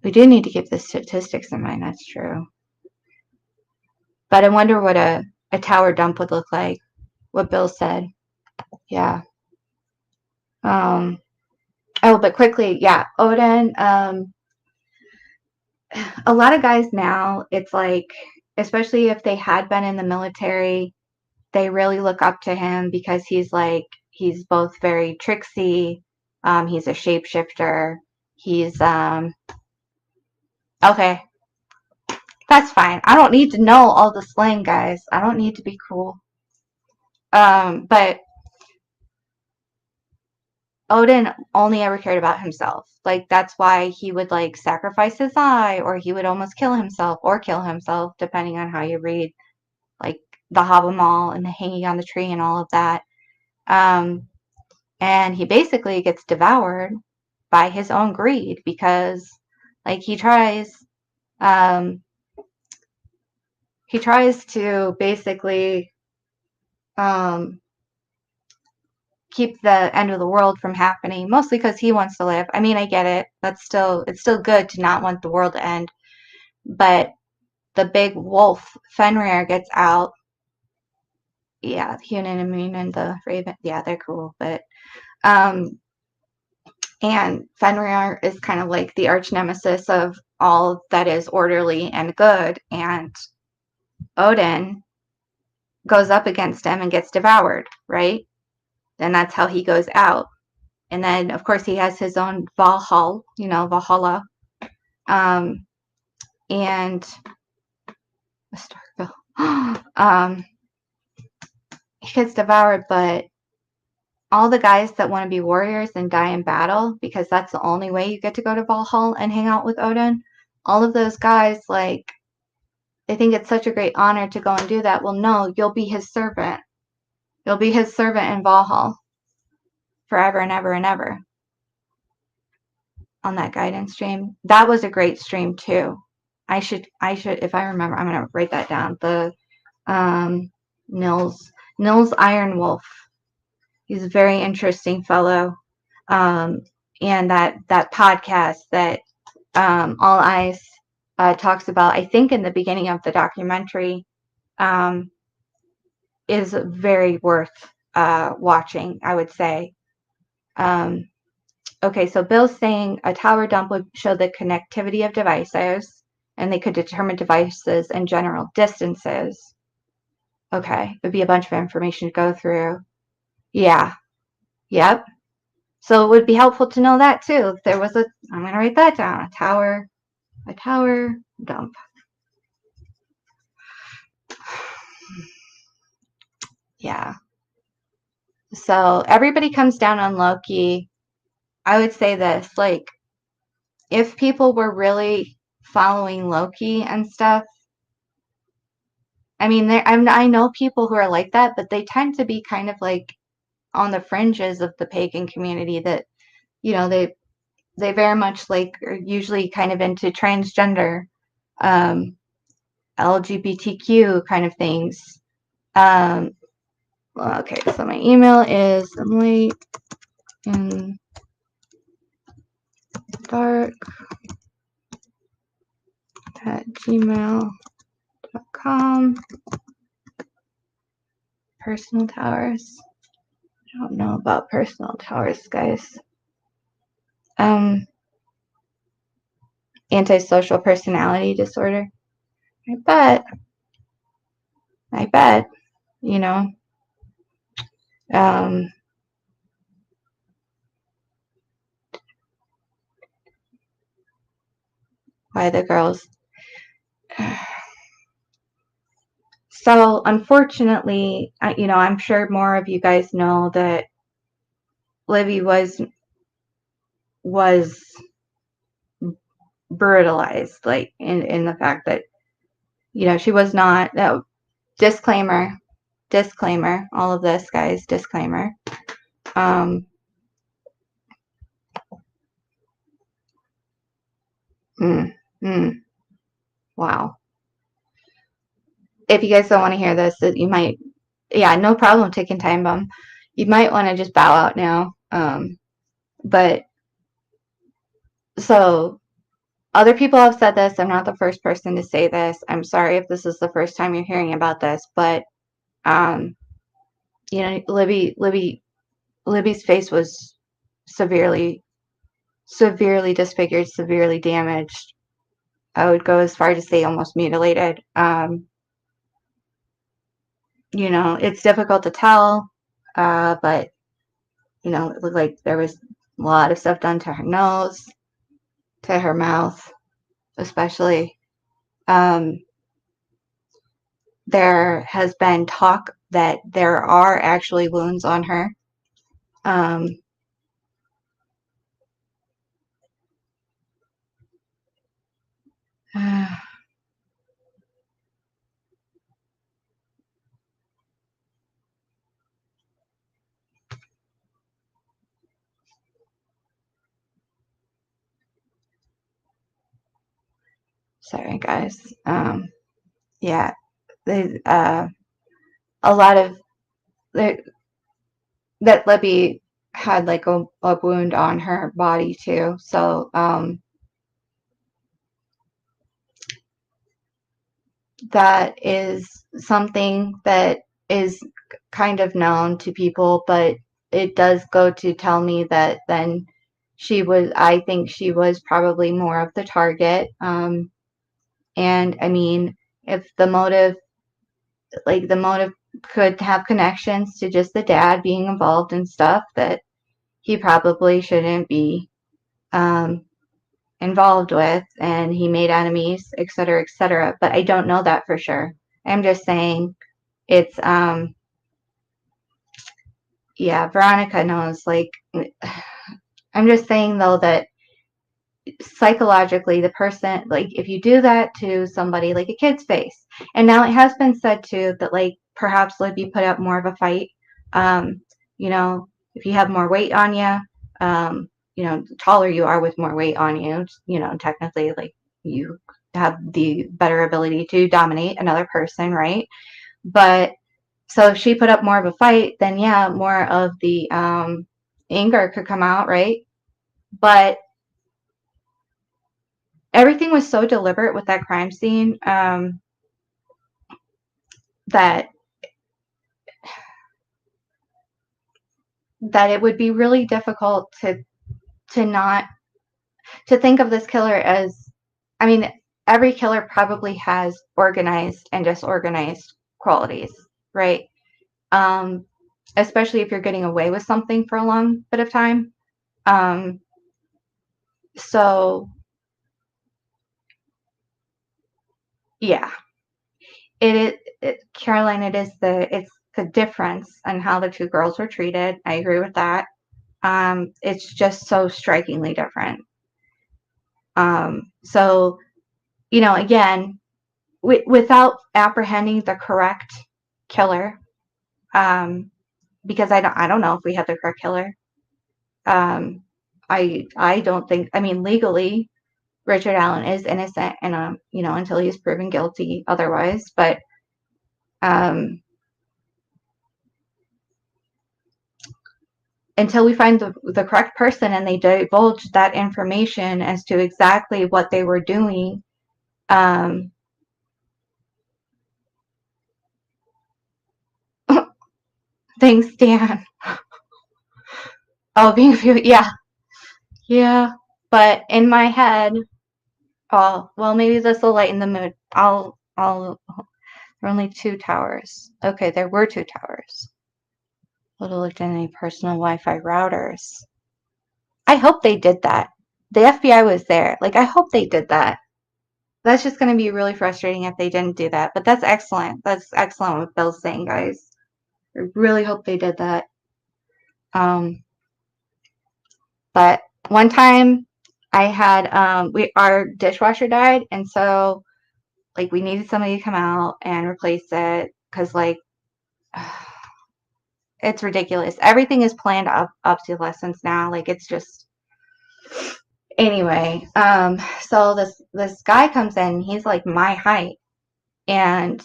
We do need to keep the statistics in mind. That's true. But I wonder what a tower dump would look like. What Bill said. Yeah. Um. Oh, but quickly, yeah. Odin. A lot of guys now, it's like, especially if they had been in the military, they really look up to him because he's both very tricksy. He's a shapeshifter. He's okay. That's fine. I don't need to know all the slang, guys. I don't need to be cruel. But Odin only ever cared about himself. Like that's why he would like sacrifice his eye, or he would almost kill himself, or kill himself, depending on how you read like the Havamal and the hanging on the tree and all of that. Um, and he basically gets devoured by his own greed because like um, he tries to basically um, keep the end of the world from happening, mostly because he wants to live. I mean, I get it. It's still good to not want the world to end. But the big wolf, Fenrir, gets out. Yeah, Hunan and Moon and the Raven. Yeah, they're cool. But um, and Fenrir is kind of like the arch nemesis of all that is orderly and good. And Odin goes up against him and gets devoured, right? And that's how he goes out. And then, of course, he has his own Valhalla. Um, and um, he gets devoured, but all the guys that want to be warriors and die in battle, because that's the only way you get to go to Valhalla and hang out with Odin, all of those guys, like, they think it's such a great honor to go and do that. Well, no, you'll be his servant. You'll be his servant in Valhalla forever and ever and ever on that guidance stream. That was a great stream too. If I remember, I'm gonna write that down. The um, Nils Iron Wolf. He's a very interesting fellow. Um, and that podcast that All Eyes talks about, I think in the beginning of the documentary, um, is very worth watching, I would say. Um, okay, so Bill's saying a tower dump would show the connectivity of devices, and they could determine devices and general distances. Okay, it would be a bunch of information to go through. Yeah, yep. So it would be helpful to know that too. If there was I'm going to write that down, a tower dump. Yeah. So everybody comes down on Loki. I would say this, like, if people were really following Loki and stuff, I mean, I know people who are like that, but they tend to be kind of like on the fringes of the pagan community that, they very much like are usually kind of into transgender, um, LGBTQ kind of things. Um, okay, so my email is Emily in dark at gmail.com. Personal towers. I don't know about personal towers, guys. Antisocial personality disorder. I bet I bet, you know, um, why the girls. So unfortunately, I'm sure more of you guys know that Libby was brutalized, like in the fact that she was not. No, disclaimer. All of this, guys, disclaimer. Um, mm, mm, wow. If you guys don't want to hear this, you might. Yeah, no problem taking time bomb. You might want to just bow out now. But so other people have said this. I'm not the first person to say this. I'm sorry if this is the first time you're hearing about this, but um, Libby's face was severely, severely disfigured, severely damaged. I would go as far to say almost mutilated. It's difficult to tell, but it looked like there was a lot of stuff done to her nose, to her mouth, especially. Um, there has been talk that there are actually wounds on her. Um, sorry, guys. Yeah, they, a lot of they, that Libby had like a wound on her body too. So that is something that is kind of known to people, but it does go to tell me that then I think she was probably more of the target. And I mean, if the motive could have connections to just the dad being involved in stuff that he probably shouldn't be um, involved with, and he made enemies, et cetera, et cetera. But I don't know that for sure. I'm just saying it's yeah, Veronica knows. Like, I'm just saying though that psychologically, the person, like, if you do that to somebody, like a kid's face, and now it has been said too that like perhaps Libby put up more of a fight. Um, if you have more weight on you, the taller you are with more weight on you, technically, like you have the better ability to dominate another person, right? But so if she put up more of a fight, then yeah, more of the anger could come out, right? But everything was so deliberate with that crime scene that it would be really difficult to not to think of this killer as, I mean, every killer probably has organized and disorganized qualities, right? Um, Especially if you're getting away with something for a long bit of time. Um, so yeah, Caroline. It's the difference on how the two girls were treated. I agree with that. It's just so strikingly different. So again, without apprehending the correct killer, um, because I don't know if we have the correct killer. Um, I don't think. I mean, legally, Richard Allen is innocent, and until he's proven guilty otherwise. But um, until we find the correct person and they divulge that information as to exactly what they were doing, um, things stand. Oh, being yeah, yeah. But in my head, oh well, maybe this will lighten the mood. I'll There were only 2 towers. Okay, there were 2 towers. Would have looked at any personal Wi-Fi routers. I hope they did that. The FBI was there. Like, I hope they did that. That's just going to be really frustrating if they didn't do that. But that's excellent. That's excellent what Bill's saying, guys. I really hope they did that. But one time I had our dishwasher died, and so like we needed somebody to come out and replace it because like it's ridiculous. Everything is planned obsolescence now. Like it's just anyway. So this guy comes in. He's like my height, and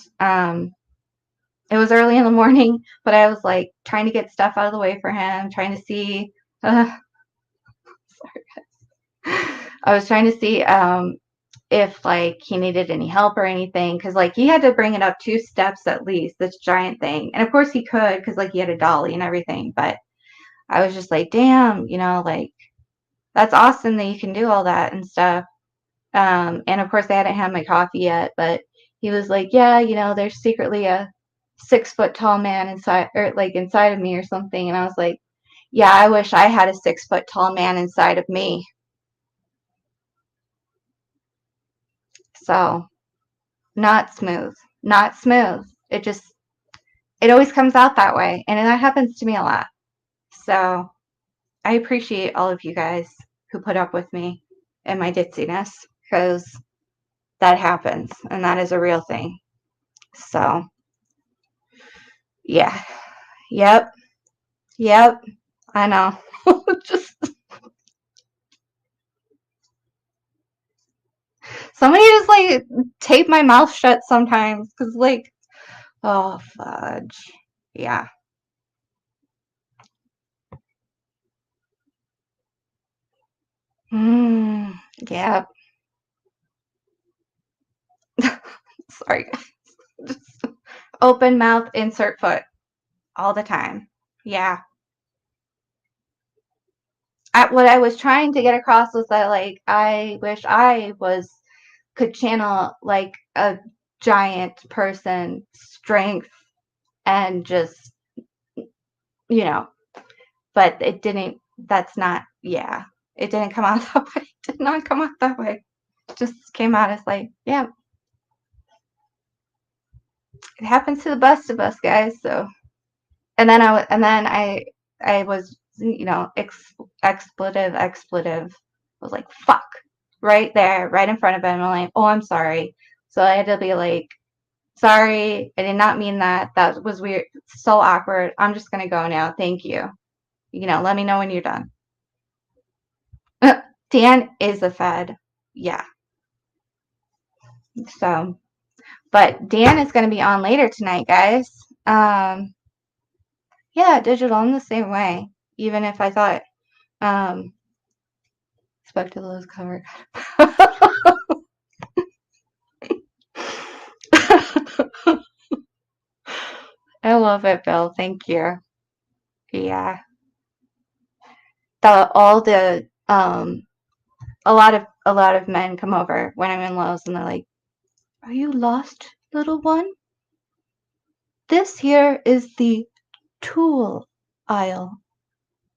it was early in the morning, but I was like trying to get stuff out of the way for him, trying to see. Sorry, guys. I was trying to see if like he needed any help or anything, because like he had to bring it up 2 steps at least, this giant thing, and of course he could because like he had a dolly and everything. But I was just like, damn, like that's awesome that you can do all that and stuff. And of course I hadn't had my coffee yet, but he was like, yeah, there's secretly a 6-foot tall man inside, or like inside of me or something. And I was like, yeah, I wish I had a 6-foot tall man inside of me. So not smooth, not smooth. It always comes out that way. And that happens to me a lot. So I appreciate all of you guys who put up with me and my ditziness, because that happens and that is a real thing. So yeah. Yep. Yep. I know. Just somebody just like tape my mouth shut sometimes, because like, oh fudge. Yeah. Yep. Sorry. Just open mouth, insert foot all the time. Yeah. What I was trying to get across was that like I wish I could channel like a giant person strength and just you know but it didn't. That's not. Yeah, it didn't come out that way. It did not come out that way. It just came out as like, yeah, it happens to the best of us, guys. So and then I was expletive. I was like, fuck, right there, right in front of him. I'm like, oh, I'm sorry. So I had to be like, sorry, I did not mean that. That was weird. So awkward. I'm just gonna go now. Thank you. Let me know when you're done. Dan is a Fed. Yeah. So, but Dan is going to be on later tonight, guys. Yeah, digital. I'm the same way. Even if I thought, spoke to Liz cover. I love it, Bill. Thank you. Yeah. All the a lot of men come over when I'm in Lowe's and they're like, "Are you lost, little one? This here is the tool aisle.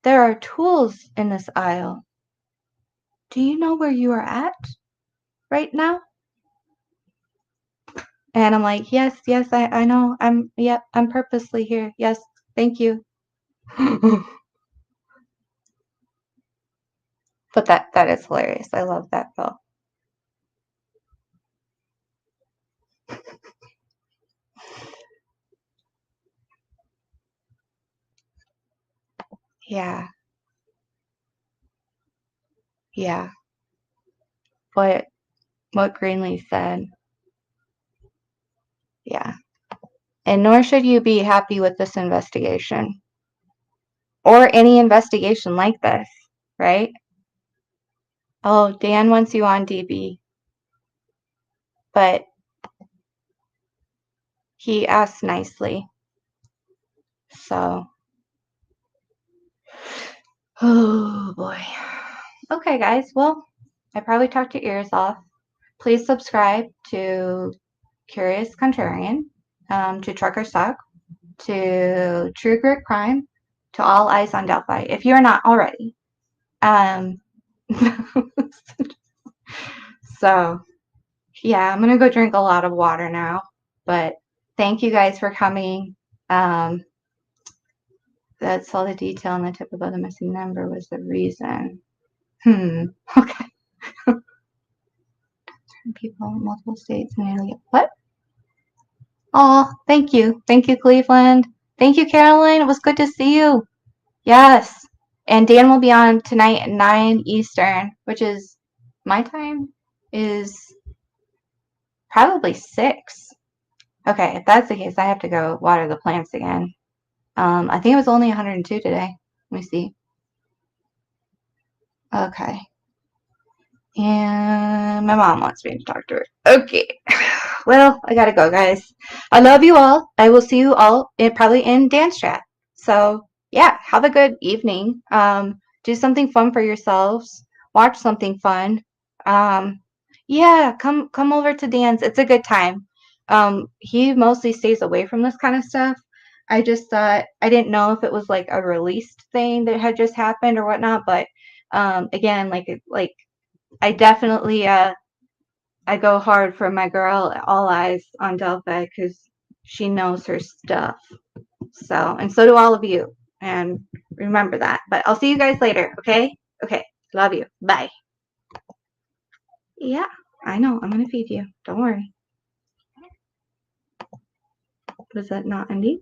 There are tools in this aisle. Do you know where you are at right now?" And I'm like, yes, yes, I know. Yep, I'm purposely here. Yes, thank you. But that is hilarious. I love that, Phil. Yeah, yeah. What Greenlee said. Yeah. And nor should you be happy with this investigation or any investigation like this, right? Oh, Dan wants you on DB, but he asked nicely. So, oh boy. Okay, guys. Well, I probably talked your ears off. Please subscribe to Curious Contrarian. to Trucker Stock, to True Grit Crime, to All Eyes on Delphi, if you're not already. Um, so, yeah, I'm going to go drink a lot of water now. But thank you guys for coming. Um, that's all the detail on the tip above the missing number was the reason. Okay. People in multiple states and nearly what? Oh, thank you. Thank you, Cleveland. Thank you, Caroline. It was good to see you. Yes. And Dan will be on tonight at 9 Eastern, which is my time is probably 6. Okay, if that's the case, I have to go water the plants again. I think it was only 102 today. Let me see. Okay. And my mom wants me to talk to her. Okay. Well, I gotta go, guys. I love you all. I will see you all probably in dance chat. So yeah, have a good evening. Do something fun for yourselves. Watch something fun. Yeah, come over to dance. It's a good time. He mostly stays away from this kind of stuff. I just thought I didn't know if it was like a released thing that had just happened or whatnot, but again, like I definitely I go hard for my girl, All Eyes on Delphi, because she knows her stuff. So, and so do all of you. And remember that. But I'll see you guys later, okay? Okay. Love you. Bye. Yeah, I know. I'm going to feed you. Don't worry. Was that not ending?